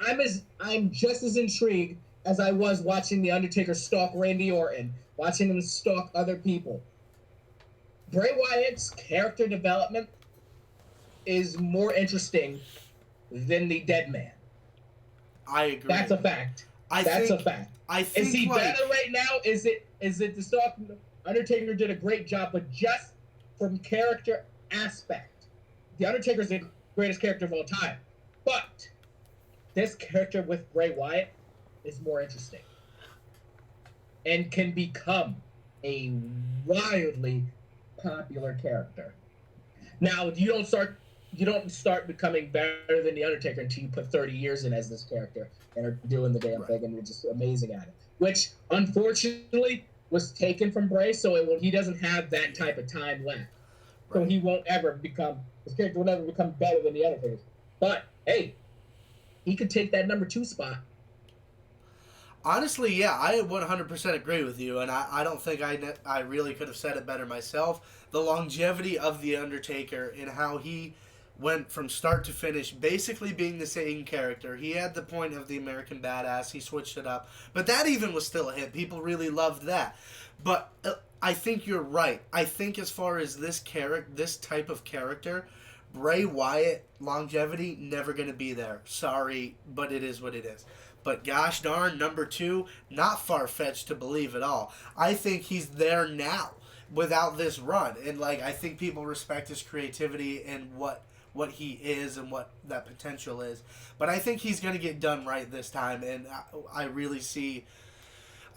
I'm just as intrigued as I was watching the Undertaker stalk Randy Orton, watching him stalk other people. Bray Wyatt's character development is more interesting than the Dead Man. I agree. That's a fact. That's a fact. I think is he better right now? Is it the stuff Undertaker did a great job, but just from character aspect, the Undertaker's the greatest character of all time. But this character with Bray Wyatt is more interesting and can become a wildly popular character. Now, you don't start you don't start becoming better than the Undertaker until you put 30 years in as this character and are doing the damn Right. thing and you're just amazing at it. Which unfortunately was taken from Bray, so he doesn't have that type of time left. So Right. he won't ever become his character will never become better than the Undertaker's. But hey, he could take that number 2 spot. Honestly, yeah, I 100% agree with you, and I don't think I really could have said it better myself. The longevity of The Undertaker and how he went from start to finish basically being the same character. He had the point of the American Badass, he switched it up, but that even was still a hit. People really loved that. But I think you're right. I think as far as this type of character, Bray Wyatt longevity never going to be there. Sorry, but it is what it is. But gosh darn, number 2, not far-fetched to believe at all. I think he's there now without this run. And, like, I think people respect his creativity and what he is and what that potential is. But I think he's going to get done right this time. And I really see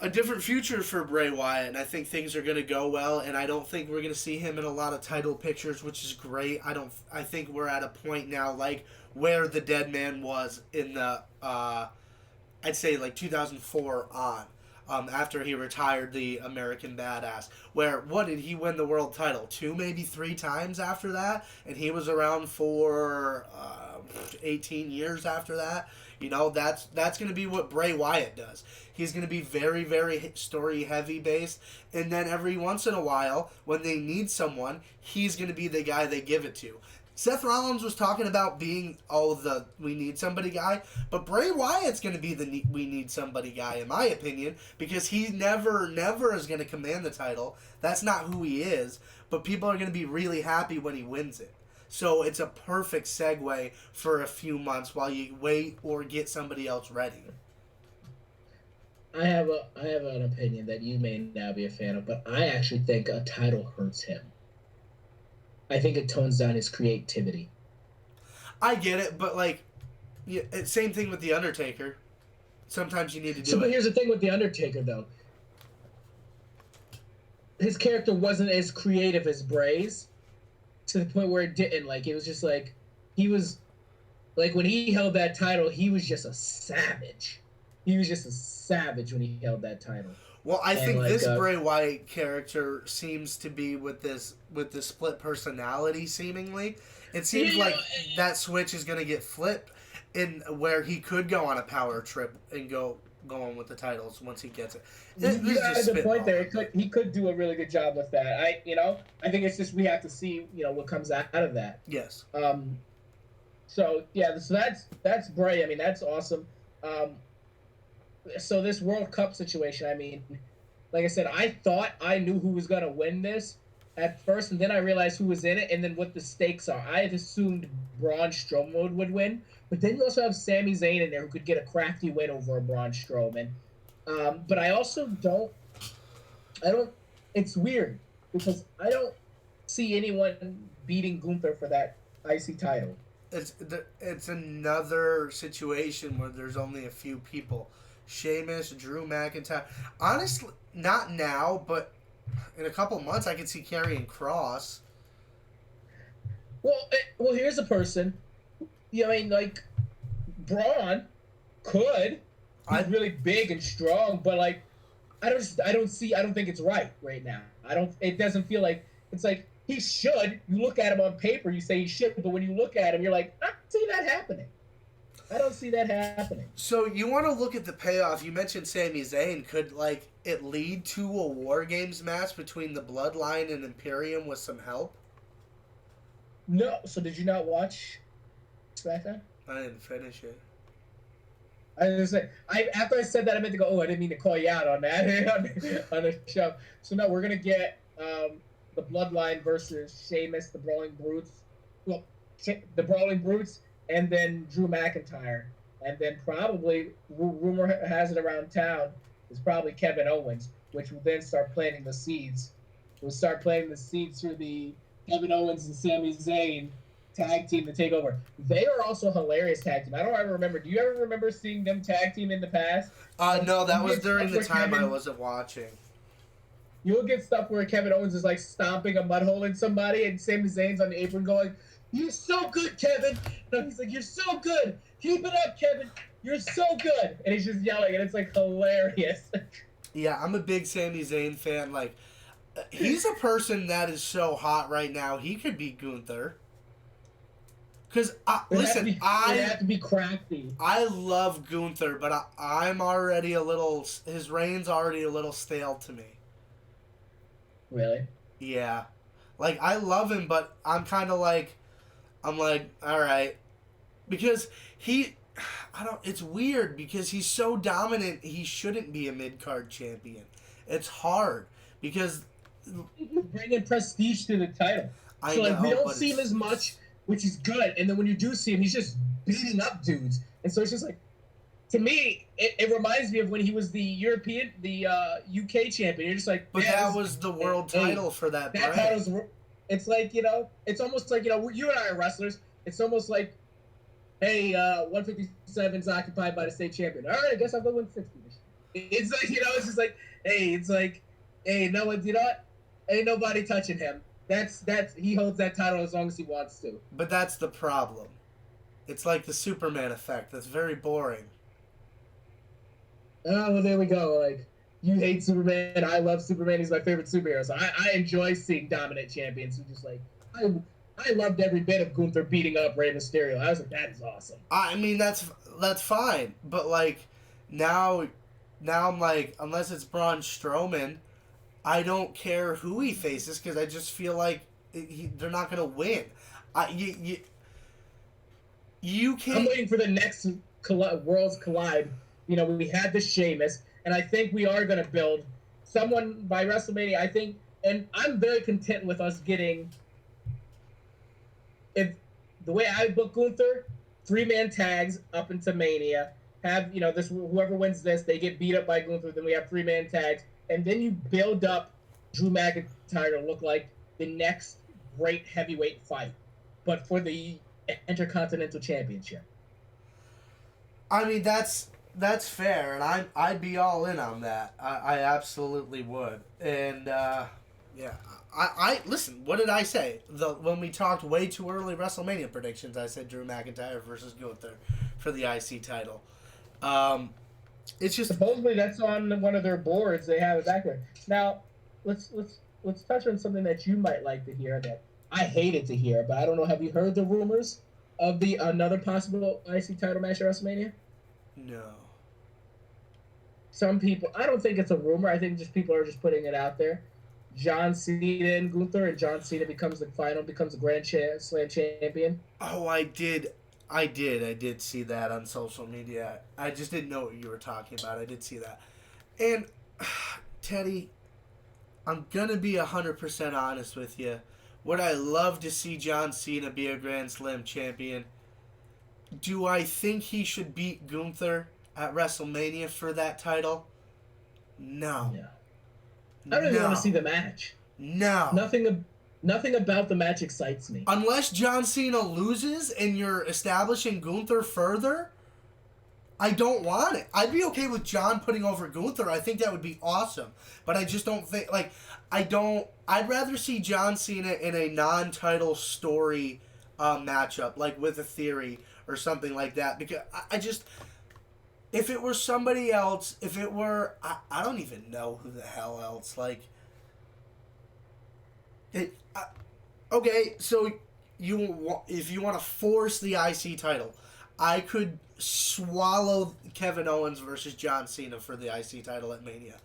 a different future for Bray Wyatt, and I think things are going to go well, and I don't think we're going to see him in a lot of title pictures, which is great. I think we're at a point now, like, where the Dead Man was in the I'd say like 2004 on, after he retired the American Badass. Where, what did he win the world title? 2, maybe 3 times after that? And he was around for 18 years after that. You know, that's going to be what Bray Wyatt does. He's going to be very, very story heavy based. And then every once in a while, when they need someone, he's going to be the guy they give it to. Seth Rollins was talking about being, the we need somebody guy, but Bray Wyatt's going to be the we need somebody guy, in my opinion, because he never is going to command the title. That's not who he is, but people are going to be really happy when he wins it. So it's a perfect segue for a few months while you wait or get somebody else ready. I have an opinion that you may now be a fan of, but I actually think a title hurts him. I think it tones down his creativity. I get it, but like, yeah, same thing with the Undertaker. Sometimes you need to do But here's the thing with the Undertaker, though. His character wasn't as creative as Bray's, to the point where it didn't. Like, it was just like, he was, like, when he held that title, he was just a savage. He was just a savage when he held that title. Well, I think this Bray Wyatt character seems to be with this split personality. Seemingly, it seems like that switch is going to get flipped, in where he could go on a power trip and go on with the titles once he gets it. You got a good point there. He could do a really good job with that. I think it's just we have to see what comes out of that. Yes. So that's Bray. I mean, that's awesome. So this World Cup situation, I mean, like I said, I thought I knew who was going to win this at first, and then I realized who was in it, and then what the stakes are. I had assumed Braun Strowman would win, but then you also have Sami Zayn in there who could get a crafty win over a Braun Strowman. But I also it's weird, because I don't see anyone beating Gunther for that IC title. It's another situation where there's only a few people. Sheamus, Drew McIntyre. Honestly, not now, but in a couple months, I could see Karrion Kross. Well, here's a person. I mean, like, Braun could. He's really big and strong, but like, I don't think it's right now. It doesn't feel like it's like he should. You look at him on paper, you say he should, but when you look at him, you're like, I don't see that happening. I don't see that happening. So you want to look at the payoff. You mentioned Sami Zayn. Could, like, it lead to a War Games match between the Bloodline and Imperium with some help? No. So did you not watch SmackDown? I didn't finish it. I was like, after I said that, I meant to go, I didn't mean to call you out on that on the show. So no, we're gonna get the Bloodline versus Sheamus, the Brawling Brutes. Well, the Brawling Brutes. And then Drew McIntyre. And then probably, rumor has it around town, is probably Kevin Owens, which will then start planting the seeds. We'll start planting the seeds through the Kevin Owens and Sami Zayn tag team to take over. They are also a hilarious tag team. I don't ever remember. Do you ever remember seeing them tag team in the past? No, that was during the time I wasn't watching. You'll get stuff where Kevin Owens is like stomping a mud hole in somebody and Sami Zayn's on the apron going, You're so good, Kevin. And he's like, you're so good. Keep it up, Kevin. You're so good. And he's just yelling, and it's like hilarious. Yeah, I'm a big Sami Zayn fan. Like, he's a person that is so hot right now. He could beat Gunther. Because, listen, It'd have to be crafty. I love Gunther, but I'm already a little... His reign's already a little stale to me. Really? Yeah. Like, I love him, but I'm kind of like... I'm like, alright. Because he... It's weird, because he's so dominant, he shouldn't be a mid-card champion. It's hard, because... He's bringing prestige to the title. I So, know, like, we don't see him as much, which is good. And then when you do see him, he's just beating up dudes. And so it's just like, to me, it reminds me of when he was the UK champion. You're just like, but that was the world title for that brand. Title's, it's like, it's almost like, you and I are wrestlers. It's almost like, hey, 157's occupied by the state champion. All right, I guess I'll go 160. It's like, it's just like, hey, no one, what? Ain't nobody touching him. That's he holds that title as long as he wants to. But that's the problem. It's like the Superman effect. That's very boring. Oh, well, there we go. Like, you hate Superman. I love Superman. He's my favorite superhero. So I enjoy seeing dominant champions who just like, I loved every bit of Gunther beating up Rey Mysterio. I was like, that is awesome. I mean, that's fine. But, like, now I'm like, unless it's Braun Strowman, I don't care who he faces, because I just feel like they're not going to win. You can't... I'm waiting for the next Worlds Collide. We had the Sheamus, and I think we are going to build someone by WrestleMania, I think, and I'm very content with us getting, if the way I book Gunther, 3-man tags up into Mania, have, this, whoever wins this, they get beat up by Gunther, then we have 3-man tags, and then you build up Drew McIntyre to look like the next great heavyweight fight, but for the Intercontinental Championship. I mean, that's fair, and I'd be all in on that. I absolutely would. And yeah, I listen. What did I say? When we talked way too early WrestleMania predictions, I said Drew McIntyre versus Gunther for the IC title. It's just supposedly that's on one of their boards. They have it back there. Now, let's touch on something that you might like to hear that I hated to hear, but I don't know. Have you heard the rumors of another possible IC title match at WrestleMania? No. Some people, I don't think it's a rumor. I think just people are just putting it out there. John Cena and Gunther, and John Cena becomes the Grand Slam champion. Oh, I did see that on social media. I just didn't know what you were talking about. I did see that. And, Teddy, I'm going to be 100% honest with you. Would I love to see John Cena be a Grand Slam champion? Do I think he should beat Gunther at WrestleMania for that title? No. I don't even want to see the match. No. Nothing about the match excites me. Unless John Cena loses and you're establishing Gunther further, I don't want it. I'd be okay with John putting over Gunther. I think that would be awesome. But I just don't think, I'd rather see John Cena in a non-title story matchup, like with a Theory or something like that. Because I just, if it were somebody else, I don't even know who the hell else, okay, so if you want to force the IC title, I could swallow Kevin Owens versus John Cena for the IC title at Mania.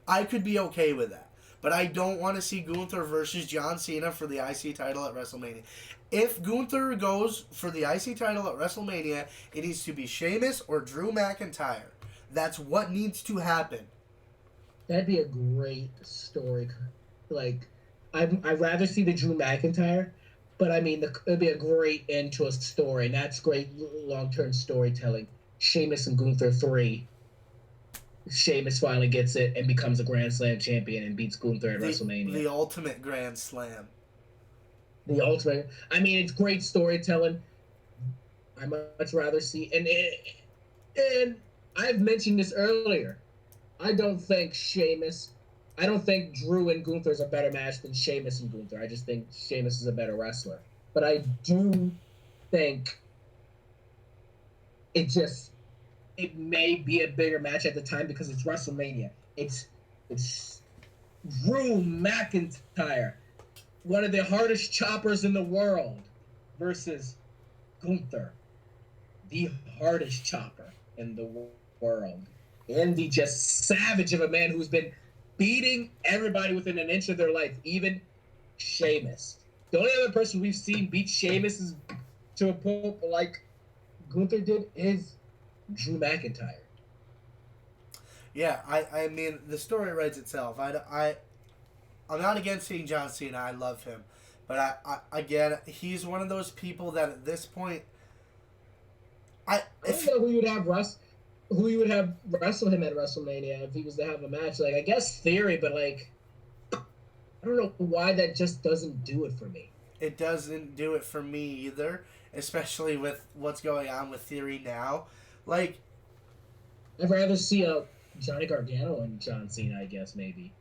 I could be okay with that. But I don't want to see Gunther versus John Cena for the IC title at WrestleMania. If Gunther goes for the IC title at WrestleMania, it needs to be Sheamus or Drew McIntyre. That's what needs to happen. That'd be a great story. I'd rather see the Drew McIntyre, but I mean, it'd be a great end to a story, and that's great long-term storytelling. Sheamus and Gunther 3. Sheamus finally gets it and becomes a Grand Slam champion and beats Gunther at WrestleMania. The ultimate Grand Slam. The ultimate. I mean, it's great storytelling. I much rather see, and I've mentioned this earlier. I don't think Drew and Gunther is a better match than Sheamus and Gunther. I just think Sheamus is a better wrestler. but I do think it just it may be a bigger match at the time because it's WrestleMania. It's Drew McIntyre, one of the hardest choppers in the world, versus Gunther, the hardest chopper in the world, and the just savage of a man who's been beating everybody within an inch of their life, even Sheamus. The only other person we've seen beat Sheamus is to a point like Gunther did is Drew McIntyre. Yeah, I mean, the story writes itself. I'm not against seeing John Cena. I love him. But again, he's one of those people that at this point, I don't know who you would have wrestle him at WrestleMania if he was to have a match. Like, I guess Theory, but like, I don't know why that just doesn't do it for me. It doesn't do it for me either, especially with what's going on with Theory now. Like, I'd rather see a Johnny Gargano and John Cena, I guess, maybe.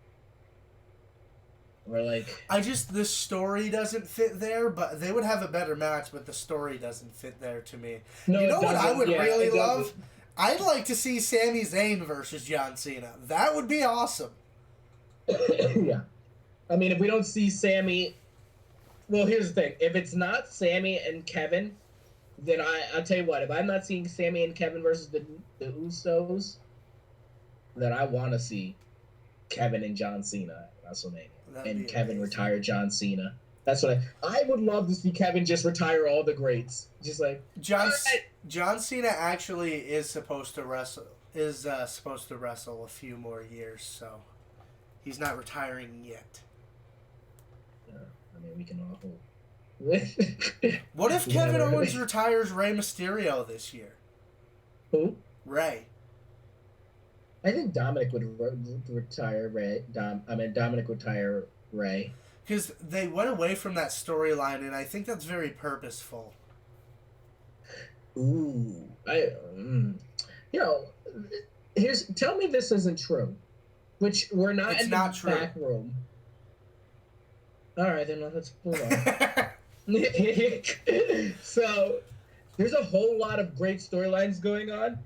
Or like, the story doesn't fit there, but they would have a better match, but the story doesn't fit there to me. No, you know what I would really love? Doesn't. I'd like to see Sami Zayn versus John Cena. That would be awesome. Yeah. I mean, if we don't see Sammy, well, here's the thing. If it's not Sammy and Kevin, then I'll tell you what. If I'm not seeing Sammy and Kevin versus the Usos, then I want to see Kevin and John Cena at WrestleMania. And Kevin retire John Cena. That's what I would love to see Kevin just retire all the greats. Just like John Cena actually is supposed to wrestle a few more years, so he's not retiring yet. I mean, we can all hope. What if Kevin Owens retires Rey Mysterio this year? Who? Rey. I think Dominic would retire Rey. Dominic would retire Rey. Because they went away from that storyline, and I think that's very purposeful. Ooh, tell me this isn't true. Which we're not it's in not the true. back room. All right, then let's move on. So, there's a whole lot of great storylines going on,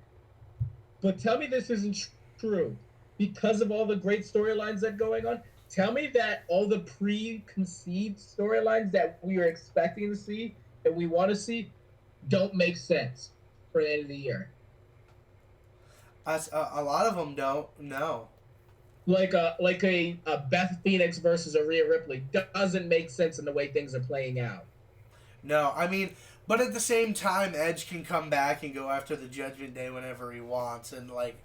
but tell me this isn't true. Because of all the great storylines that are going on, tell me that all the preconceived storylines that we are expecting to see and we want to see don't make sense for the end of the year. A lot of them don't. No. Like a Beth Phoenix versus a Rhea Ripley doesn't make sense in the way things are playing out. No, I mean, but at the same time, Edge can come back and go after the Judgment Day whenever he wants, and like,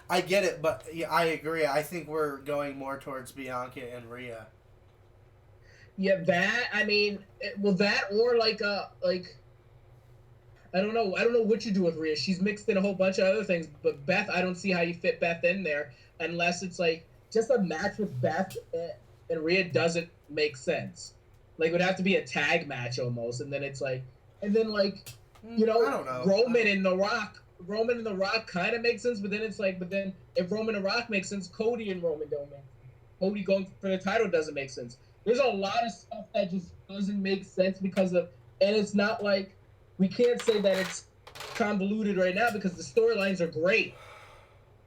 I get it, but yeah, I agree. I think we're going more towards Bianca and Rhea. Yeah, that I mean, that or like I don't know what you do with Rhea. She's mixed in a whole bunch of other things, but Beth, I don't see how you fit Beth in there unless it's like just a match with Beth and Rhea doesn't make sense. Like it would have to be a tag match almost, and then it's like, I don't know. Roman and The Rock kind of makes sense, but then it's like, if Roman and The Rock makes sense, Cody and Roman don't make sense. Cody going for the title doesn't make sense. There's a lot of stuff that just doesn't make sense and it's not like, we can't say that it's convoluted right now because the storylines are great.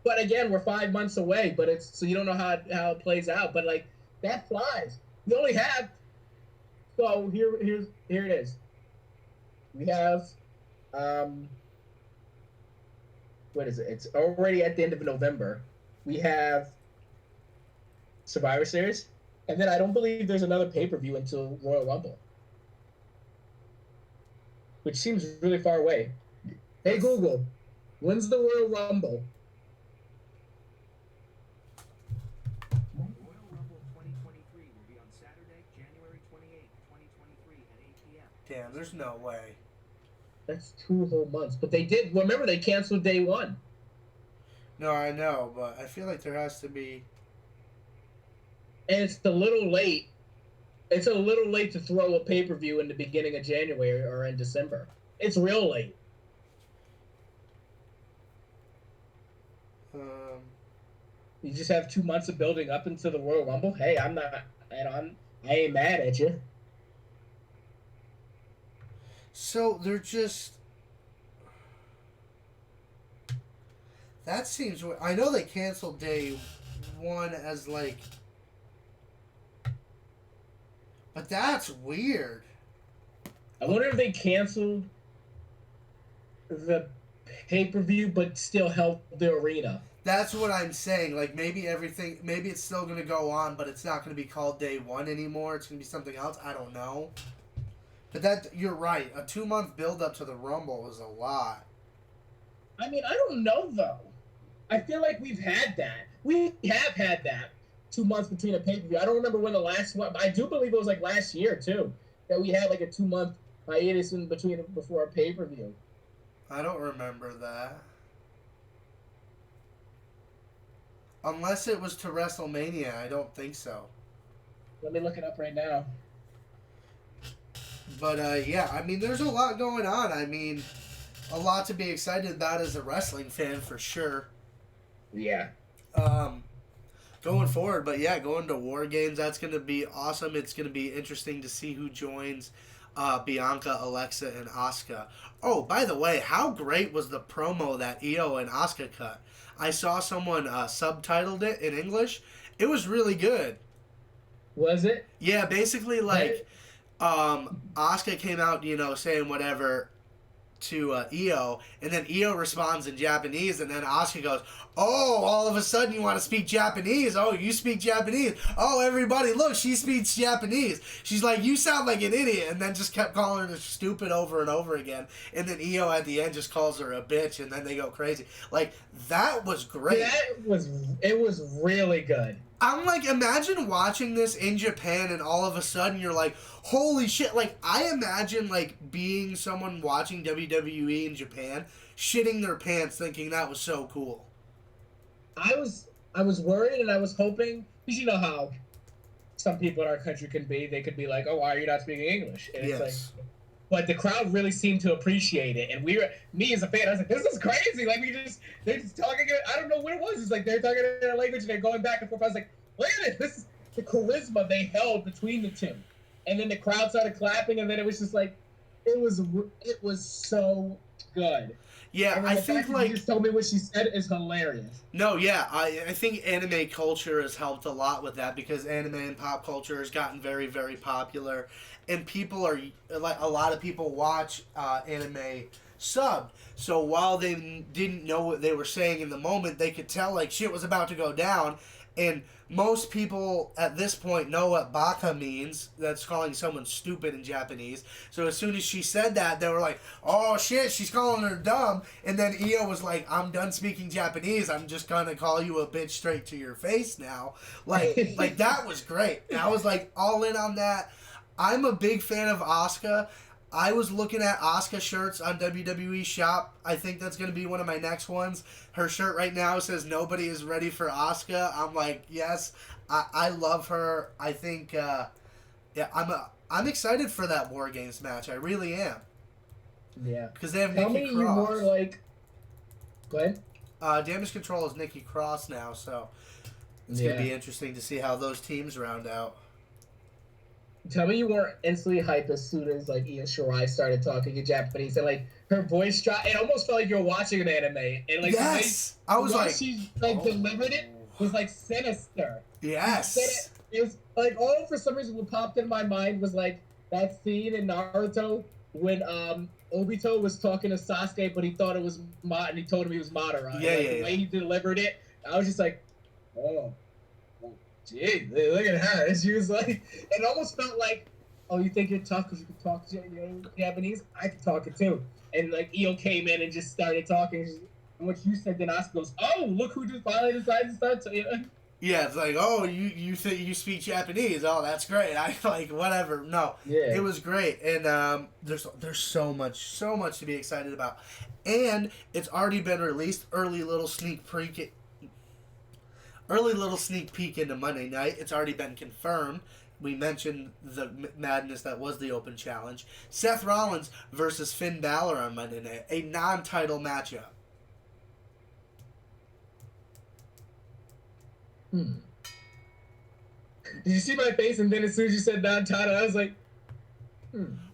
But again, we're 5 months away, so you don't know how it plays out. But like that flies. We only have here it is. We have what is it? It's already at the end of November. We have Survivor Series, and then I don't believe there's another pay-per-view until Royal Rumble, which seems really far away. Hey Google, when's the Royal Rumble? Royal Rumble 2023 will be on Saturday, January 28th, 2023 at 8 p.m. Damn, there's no way. That's 2 whole months. But remember, they canceled day 1. No, I know, but I feel like there has to be. And it's a little late. It's a little late to throw a pay-per-view in the beginning of January or in December. It's real late. You just have 2 months of building up into the Royal Rumble. Hey, I ain't mad at you. So they're just. That seems. I know they canceled day one as like. But that's weird. I wonder if they canceled the pay-per-view but still held the arena. That's what I'm saying. Like maybe everything, maybe it's still gonna go on, but it's not gonna be called day one anymore. It's gonna be something else. I don't know. But you're right. A 2-month build up to the Rumble is a lot. I mean, I don't know though. I feel like we've had that. We have had that 2 months between a pay-per-view. I don't remember when the last one, but I do believe it was like last year too that we had like a 2-month hiatus in between before a pay-per-view. I don't remember that. Unless it was to WrestleMania, I don't think so. Let me look it up right now. But yeah, I mean, there's a lot going on. I mean, a lot to be excited about as a wrestling fan for sure. Yeah. Going forward, but yeah, going to War Games, that's going to be awesome. It's going to be interesting to see who joins Bianca, Alexa, and Asuka. Oh, by the way, how great was the promo that Io and Asuka cut? I saw someone subtitled it in English. It was really good. Was it? Yeah, basically like Asuka came out, saying whatever to Io, and then Io responds in Japanese, and then Asuka goes, "Oh, all of a sudden you want to speak Japanese? Oh, you speak Japanese? Oh, everybody, look, she speaks Japanese." She's like, "You sound like an idiot," and then just kept calling her stupid over and over again. And then Io at the end just calls her a bitch, and then they go crazy. Like, that was great. It was really good. I'm like, imagine watching this in Japan and all of a sudden you're like, holy shit. Like, I imagine, like, being someone watching WWE in Japan, shitting their pants thinking that was so cool. I was worried and I was hoping, because you know how some people in our country can be. They could be like, oh, why are you not speaking English? And yes. It's like, but the crowd really seemed to appreciate it. And me as a fan, I was like, this is crazy. Like, they're just talking, I don't know what it was. It's like, they're talking in their language and they're going back and forth. I was like, look at it. This is the charisma they held between the two. And then the crowd started clapping, and then it was just like, it was so good. Yeah, I think like you just told me what she said is hilarious. No, yeah, I think anime culture has helped a lot with that because anime and pop culture has gotten very, very popular, and people are like a lot of people watch anime subbed. So while they didn't know what they were saying in the moment, they could tell like shit was about to go down, and most people at this point know what baka means. That's calling someone stupid in Japanese. So as soon as she said that, they were like, oh shit, she's calling her dumb. And then Io was like, I'm done speaking Japanese. I'm just going to call you a bitch straight to your face now. Like that was great. And I was like all in on that. I'm a big fan of Asuka. I was looking at Asuka shirts on WWE Shop. I think that's going to be one of my next ones. Her shirt right now says nobody is ready for Asuka. I'm like, yes, I love her. I think, I'm excited for that War Games match. I really am. Yeah. Because they have Tell Nikki me Cross. You more like, go ahead. Damage Control is Nikki Cross now, so it's going to be interesting to see how those teams round out. Tell me you weren't instantly hyped as soon as like Io Shirai started talking in Japanese and like her voice dropped. It almost felt like you were watching an anime. And like yes, I was like, she like delivered it was like sinister. Yes, it was like for some reason what popped in my mind was like that scene in Naruto when Obito was talking to Sasuke, but he thought it was and he told him he was Madara. Yeah, The way he delivered it, I was just like, oh. Gee, look at her. And she was like, it almost felt like, oh, you think you're tough because you can talk Japanese? I can talk it too. And like Io came in and just started talking. And what you said, then Asuka goes, oh, look who just finally decided to start. Yeah, it's like, oh, you think you speak Japanese? Oh, that's great. I like whatever. No, yeah, it was great, and there's so much to be excited about, and it's already been released. Early little sneak peek into Monday night. It's already been confirmed. We mentioned the madness that was the open challenge. Seth Rollins versus Finn Balor on Monday night, a non-title matchup. Did you see my face? And then as soon as you said non-title, I was like,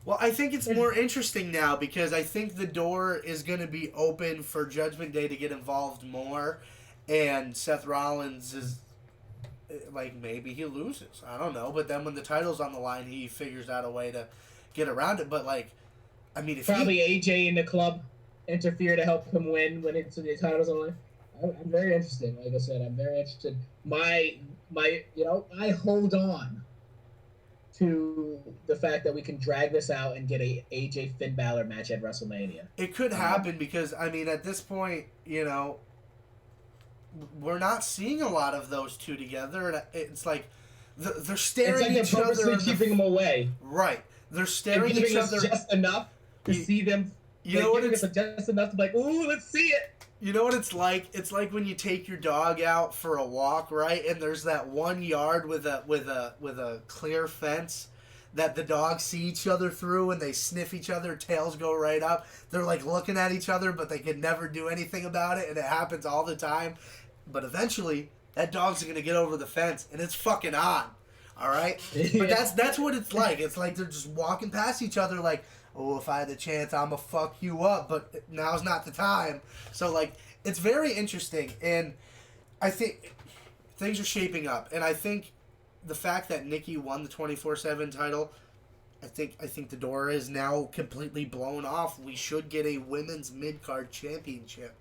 Well, I think it's more interesting now because I think the door is going to be open for Judgment Day to get involved more, and Seth Rollins is like, maybe he loses. I don't know, but then when the title's on the line, he figures out a way to get around it. But like, I mean, if probably AJ in the club interfere to help him win when it's the titles on the line. I'm very interested. Like I said, I'm very interested. My I hold on to the fact that we can drag this out and get a AJ Finn Balor match at WrestleMania. It could happen because I mean, at this point, we're not seeing a lot of those two together, and it's like they're staring each other. It's like they're purposely keeping them away. Right, they're staring each other just enough to see them. You know what? It's just enough to be like, ooh, let's see it. You know what it's like? It's like when you take your dog out for a walk, right? And there's that 1 yard with a clear fence that the dogs see each other through, and they sniff each other, tails go right up. They're like looking at each other, but they can never do anything about it, and it happens all the time. But eventually, that dog's gonna get over the fence, and it's fucking on. All right? But that's what it's like. It's like they're just walking past each other like, oh, if I had the chance, I'm going to fuck you up, but now's not the time. So, like, it's very interesting, and I think things are shaping up. And I think the fact that Nikki won the 24/7 title, I think the door is now completely blown off. We should get a women's mid-card championship.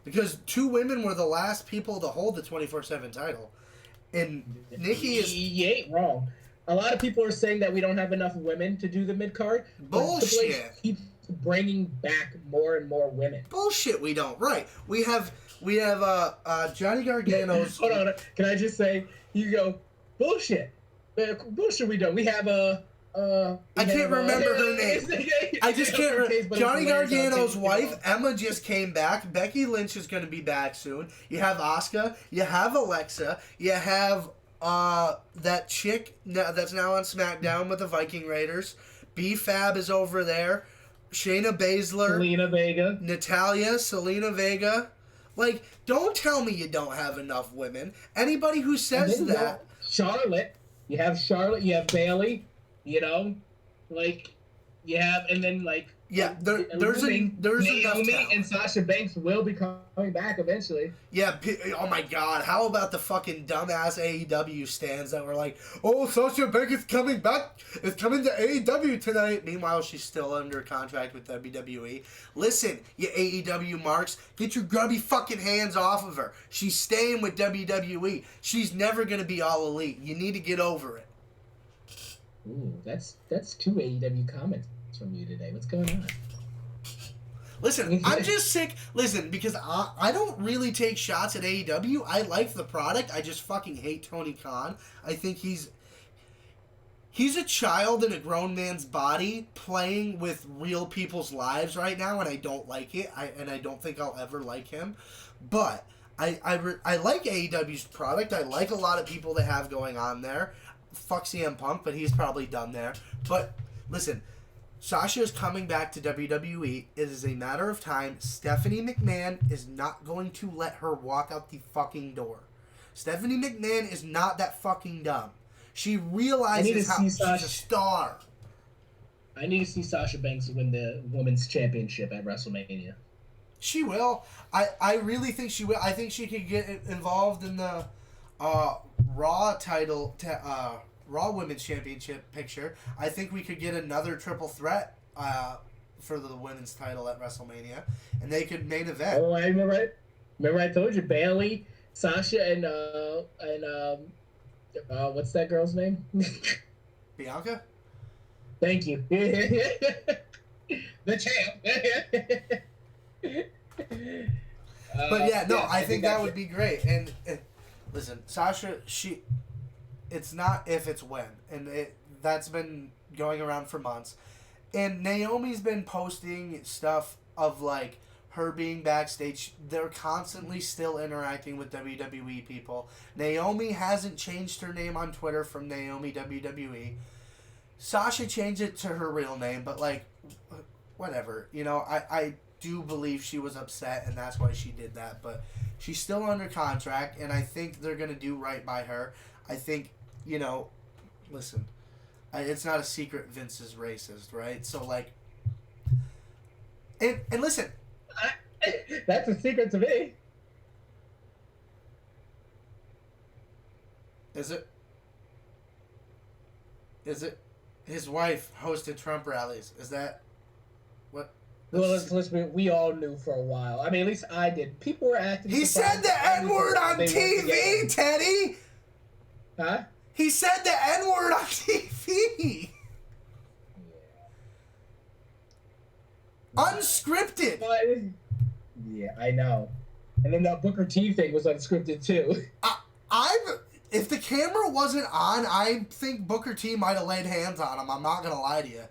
Because 2 women were the last people to hold the 24/7 title. And Nikki is... You ain't wrong. A lot of people are saying that we don't have enough women to do the mid-card. Bullshit. Keep bringing back more and more women. Bullshit, we don't. Right. We have Johnny Gargano's... Hold on. Can I just say, you go, bullshit. Bullshit we don't. We have I can't remember her name. I just can't remember. Johnny Gargano's wife, Emma, just came back. Becky Lynch is going to be back soon. You have Asuka. You have Alexa. You have... that chick that's now on SmackDown with the Viking Raiders. B-Fab is over there. Shayna Baszler. Selena Vega. Natalya. Selena Vega. Like, don't tell me you don't have enough women. Anybody who says that... Charlotte. You have Charlotte. You have Bayley. Like, you have... And then, like... Yeah, there's Naomi and Sasha Banks will be coming back eventually. Yeah, oh my god, how about the fucking dumbass AEW stands that were like, oh, Sasha Banks is coming back, is coming to AEW tonight. Meanwhile, she's still under contract with WWE. Listen, you AEW marks, get your grubby fucking hands off of her. She's staying with WWE. She's never going to be all elite. You need to get over it. Ooh, that's 2 AEW comments from you today. What's going on? Listen, I'm just sick. Listen, because I don't really take shots at AEW. I like the product. I just fucking hate Tony Khan. I think he's a child in a grown man's body playing with real people's lives right now, and I don't like it. I don't think I'll ever like him. But I like AEW's product. I like a lot of people they have going on there. Fuck CM Punk, but he's probably done there. But listen, Sasha is coming back to WWE. It is a matter of time. Stephanie McMahon is not going to let her walk out the fucking door. Stephanie McMahon is not that fucking dumb. She realizes how she's a star. I need to see Sasha Banks win the Women's Championship at WrestleMania. She will. I really think she will. I think she could get involved in the Raw title... Raw Women's Championship picture. I think we could get another triple threat for the women's title at WrestleMania, and they could main event. Oh, I remember. Remember, I told you Bayley, Sasha, and what's that girl's name? Bianca. Thank you. The champ. But yeah, no, I think that would be great. And listen, Sasha, it's not if, it's when. And that's been going around for months. And Naomi's been posting stuff of, like, her being backstage. They're constantly still interacting with WWE people. Naomi hasn't changed her name on Twitter from Naomi WWE. Sasha changed it to her real name, but, like, whatever. I do believe she was upset, and that's why she did that. But she's still under contract, and I think they're going to do right by her. I think... listen, It's not a secret Vince is racist, right? So, like... And listen... That's a secret to me. Is it? Is it? His wife hosted Trump rallies. Is that... What? Well, listen, we all knew for a while. I mean, at least I did. People were acting. He said the N-word on TV, Teddy! Huh? He said the N-word on TV! Unscripted! Yeah, I know. And then the Booker T thing was unscripted, too. If the camera wasn't on, I think Booker T might have laid hands on him. I'm not going to lie to you.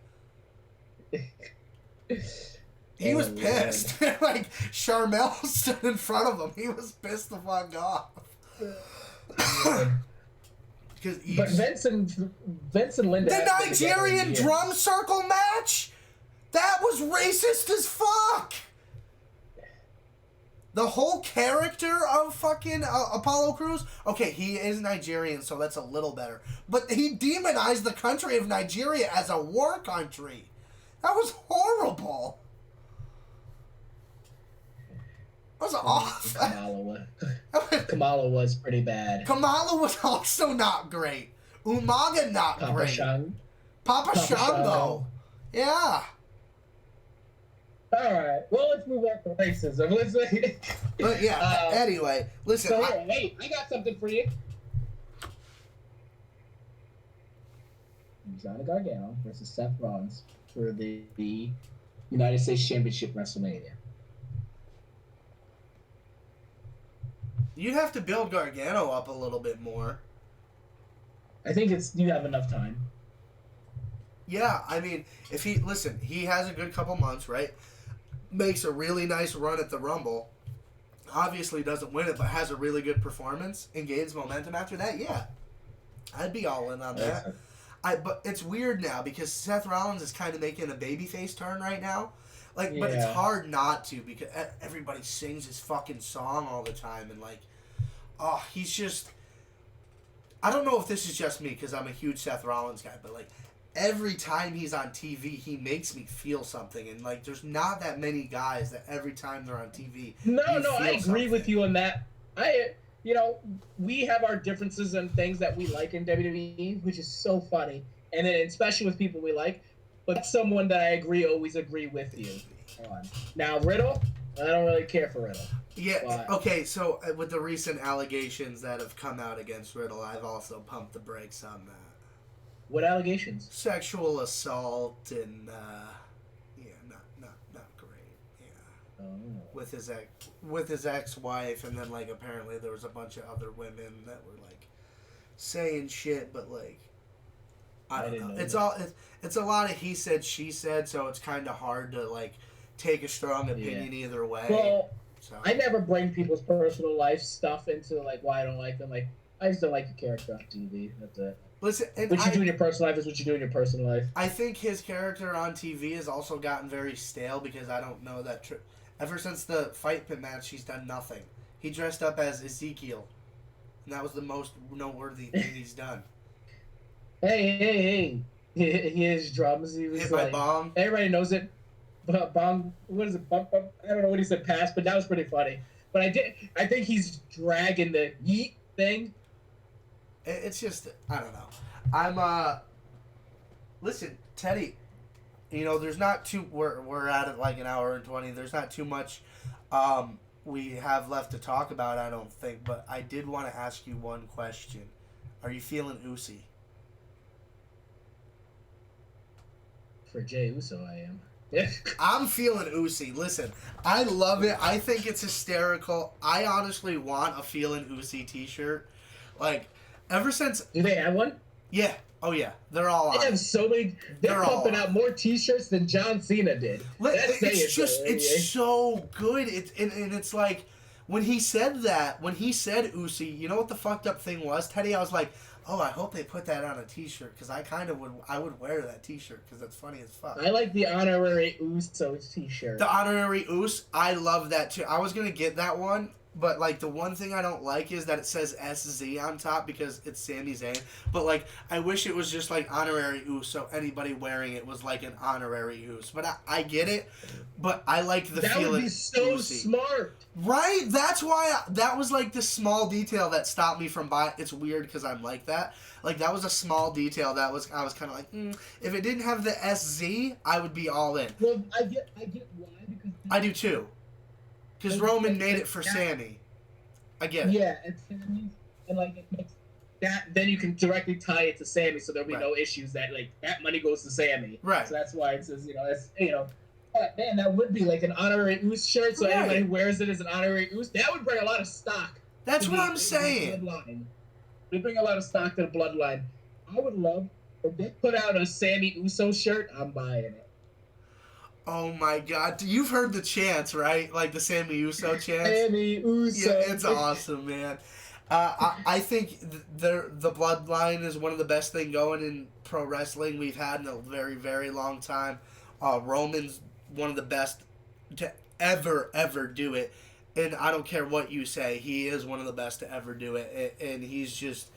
He was pissed. Like, Charmel stood in front of him. He was pissed the fuck off. But Vince and Linda... The Nigerian drum circle match? That was racist as fuck! The whole character of fucking Apollo Crews... Okay, he is Nigerian, so that's a little better. But he demonized the country of Nigeria as a war country. That was horrible. That was awful. Kamala was pretty bad. Kamala was also not great. Umaga not great. Papa Shango. Yeah. Alright, well, let's move on to racism. But yeah, anyway, listen. So, hey, I got something for you. Johnny Gargano versus Seth Rollins for the United States Championship WrestleMania. You'd have to build Gargano up a little bit more. I think you have enough time. Yeah, I mean, he has a good couple months, right? Makes a really nice run at the Rumble. Obviously doesn't win it, but has a really good performance and gains momentum after that. Yeah, I'd be all in on that. But it's weird now because Seth Rollins is kind of making a babyface turn right now. Like, yeah. But it's hard not to because everybody sings his fucking song all the time and like, oh, he's just. I don't know if this is just me because I'm a huge Seth Rollins guy, but like. Every time he's on TV, he makes me feel something. And, like, there's not that many guys that every time they're on TV, I agree with you on that. We have our differences and things that we like in WWE, which is so funny. And then, especially with people we like. But someone that I always agree with you on. Now, Riddle, I don't really care for Riddle. Yeah, okay, so with the recent allegations that have come out against Riddle, I've also pumped the brakes on that. What allegations? Sexual assault and not great. Yeah. Oh. With his ex-wife, and then like apparently there was a bunch of other women that were like saying shit, but like I don't know. It's a lot of he said she said, so it's kind of hard to like take a strong opinion either way. Well, I never bring people's personal life stuff into like why I don't like them. Like I just don't like the character on TV. That's it. Listen, what you do in your personal life is what you do in your personal life. I think his character on TV has also gotten very stale because I don't know that. Ever since the fight pit match, he's done nothing. He dressed up as Ezekiel, and that was the most noteworthy thing he's done. Hey! He has drums. He was hit like, by bomb. Everybody knows it. Bong. What is it? Bump. I don't know what he said. Pass, but that was pretty funny. But I think he's dragging the yeet thing. It's just, I don't know. Listen, Teddy, there's not too, we're at it like an hour and 20. There's not too much we have left to talk about, I don't think. But I did want to ask you one question. Are you feeling Usi? For Jey Uso, I am. I'm feeling Usi. Listen, I love it. I think it's hysterical. I honestly want a Feelin' Usi t-shirt. Like, ever since... Do they have one? Yeah. Oh, yeah. They're all on. They have so many... They're pumping out more t-shirts than John Cena did. It's so good. And it's like, when he said Usi, you know what the fucked up thing was, Teddy? I was like, oh, I hope they put that on a t-shirt, because I would wear that t-shirt, because that's funny as fuck. I like the honorary Uso t-shirt. The honorary Us, I love that, too. I was going to get that one, But, like, the one thing I don't like is that it says SZ on top because it's Sami Zayn. But, like, I wish it was just, like, honorary Uso, so anybody wearing it was, like, an honorary Uso. But I get it, but I like the That feeling. would be so smart. Right? That's why that was, like, the small detail that stopped me from buying. It's weird because I'm like that. Like, that was a small detail I was kind of like, if it didn't have the SZ, I would be all in. Well, I get why, because I do, too. Because Roman made it for Sammy. I get it. Yeah, and Sammy, and like it makes that. Then you can directly tie it to Sammy, so there'll be no issues that like that money goes to Sammy. Right. So that's why it says man, that would be like an honorary Oos shirt. So anybody who wears it as an honorary Oos, that would bring a lot of stock. That's what I'm saying. Bloodline. They bring a lot of stock to the bloodline. I would love if they put out a Sammy Uso shirt. I'm buying it. Oh my God! You've heard the chants, right? Like the Sammy Uso chants. Sammy Uso. Yeah, it's awesome, man. I think the bloodline is one of the best thing going in pro wrestling we've had in a very, very long time. Roman's one of the best to ever do it, and I don't care what you say, he is one of the best to ever do it, and he's just.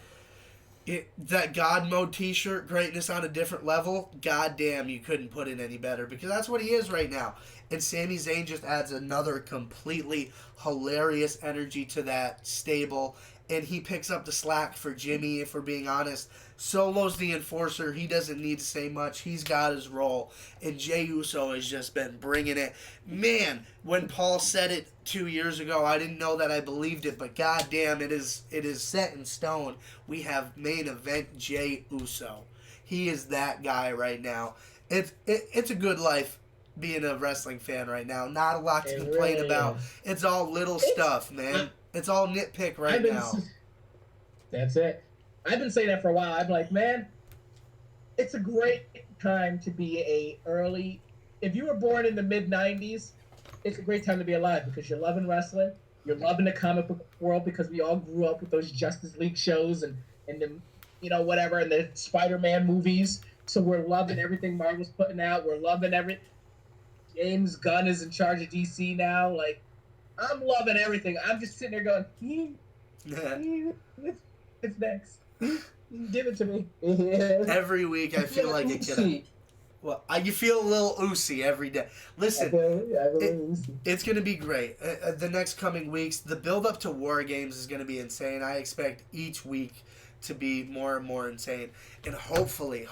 That God Mode t-shirt, greatness on a different level, goddamn, you couldn't put it any better because that's what he is right now. And Sami Zayn just adds another completely hilarious energy to that stable, and he picks up the slack for Jimmy, if we're being honest. Solo's the enforcer. He doesn't need to say much. He's got his role. And Jey Uso has just been bringing it. Man, when Paul said it 2 years ago, I didn't know that I believed it, but goddamn, it is set in stone. We have main event Jey Uso. He is that guy right now. It's a good life being a wrestling fan right now. Not a lot to complain about. It's all little stuff, man. It's all nitpick right now. That's it. I've been saying that for a while. I'm like, man, it's a great time to be if you were born in the mid-90s, it's a great time to be alive because you're loving wrestling, you're loving the comic book world because we all grew up with those Justice League shows and the, whatever, and the Spider-Man movies. So we're loving everything Marvel's putting out. We're loving James Gunn is in charge of DC now. Like, I'm loving everything. I'm just sitting there going, it's next. Give it to me. Every week I feel like it could. Well, you feel a little oozy every day. Listen, it's going to be great. The next coming weeks, the build-up to War Games is going to be insane. I expect each week to be more and more insane. And hopefully,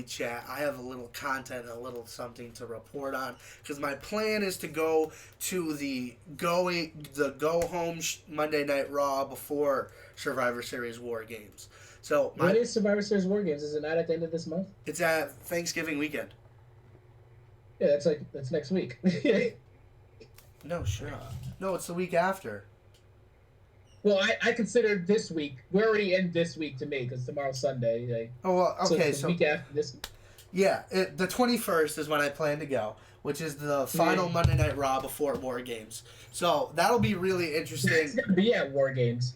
chat, I have a little content, a little something to report on. Because my plan is to go to the go-home Monday Night Raw before Survivor Series War Games. So when is Survivor Series War Games? Is it not at the end of this month? It's at Thanksgiving weekend. Yeah, that's next week. No, sure. No, it's the week after. Well, I consider this week. We're already in this week to me because tomorrow's Sunday. Okay. So the week after this. Yeah, the 21st is when I plan to go, which is the final Monday Night Raw before War Games. So that'll be really interesting. It's gonna be at War Games.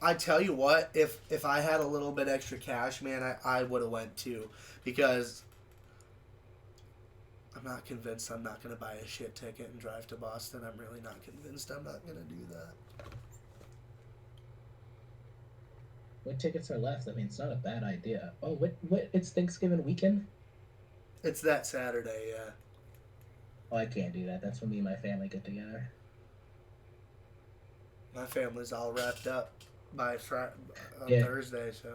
I tell you what, if I had a little bit extra cash, man, I would have went too, because I'm not convinced I'm not going to buy a shit ticket and drive to Boston. I'm really not convinced I'm not going to do that. What tickets are left? I mean, it's not a bad idea. Oh, what? It's Thanksgiving weekend? It's that Saturday, yeah. Oh, I can't do that. That's when me and my family get together. My family's all wrapped up by Thursday, so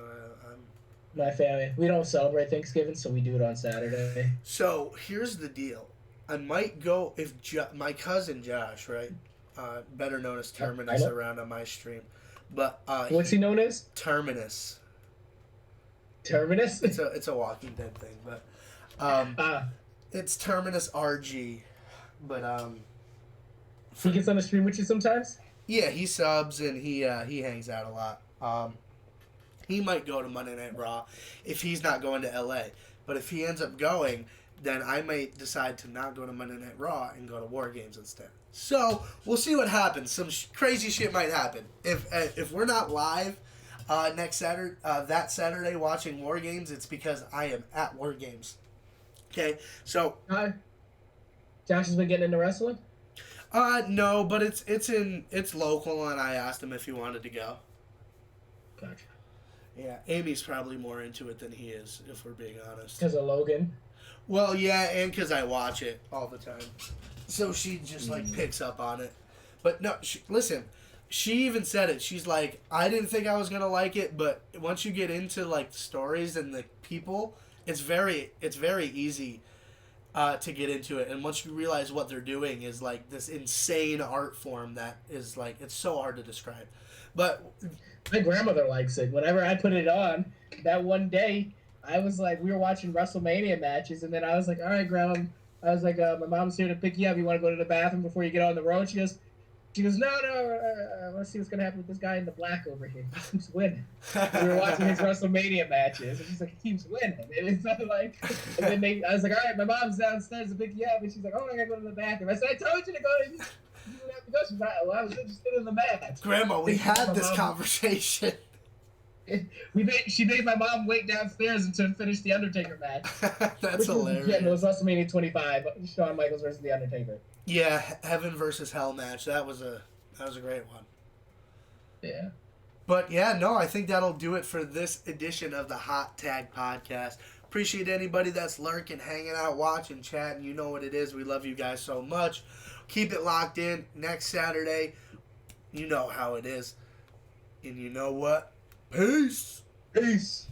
I'm... My family, we don't celebrate Thanksgiving, so we do it on Saturday. So, here's the deal. I might go if my cousin Josh, right? Better known as Terminus around on my stream. But what's he known as? Terminus. Terminus? It's a Walking Dead thing, but it's Terminus RG. But he gets on the stream with you sometimes? Yeah, he subs and he hangs out a lot. He might go to Monday Night Raw if he's not going to LA. But if he ends up going, then I might decide to not go to Monday Night Raw and go to War Games instead. So we'll see what happens. Some crazy shit might happen. If we're not live next Saturday, that Saturday watching War Games, it's because I am at War Games. Okay, so Josh has been getting into wrestling. No, but it's local, and I asked him if he wanted to go. Gotcha. Yeah, Amy's probably more into it than he is, if we're being honest. Because of Logan? Well, yeah, and because I watch it all the time. So she just, like, picks up on it. But, no, listen, she even said it. She's like, I didn't think I was going to like it, but once you get into, like, the stories and the people, it's very easy to get into it. And once you realize what they're doing is, like, this insane art form that is, like, it's so hard to describe. But my grandmother likes it. Whenever I put it on, that one day, I was like, we were watching WrestleMania matches, and then I was like, all right, Grandma. I was like, my mom's here to pick you up. You want to go to the bathroom before you get on the road? She goes, no, I want to see what's going to happen with this guy in the black over here. He keeps winning. We were watching his WrestleMania matches, and she's like, he keeps winning. And it's not like, and then I was like, all right, my mom's downstairs to pick you up, and she's like, oh, I got to go to the bathroom. I said, I told you to go. You didn't have to go. She's like, well, I was interested in the match. Grandma, we had this conversation. She made my mom wait downstairs until finish the Undertaker match. That's hilarious. Yeah, it was WrestleMania 25, Shawn Michaels versus the Undertaker. Yeah, Heaven versus Hell match. That was a great one. Yeah. But yeah, no, I think that'll do it for this edition of the Hot Tag Podcast. Appreciate anybody that's lurking, hanging out, watching, chatting. You know what it is. We love you guys so much. Keep it locked in next Saturday. You know how it is. And you know what? Peace. Peace.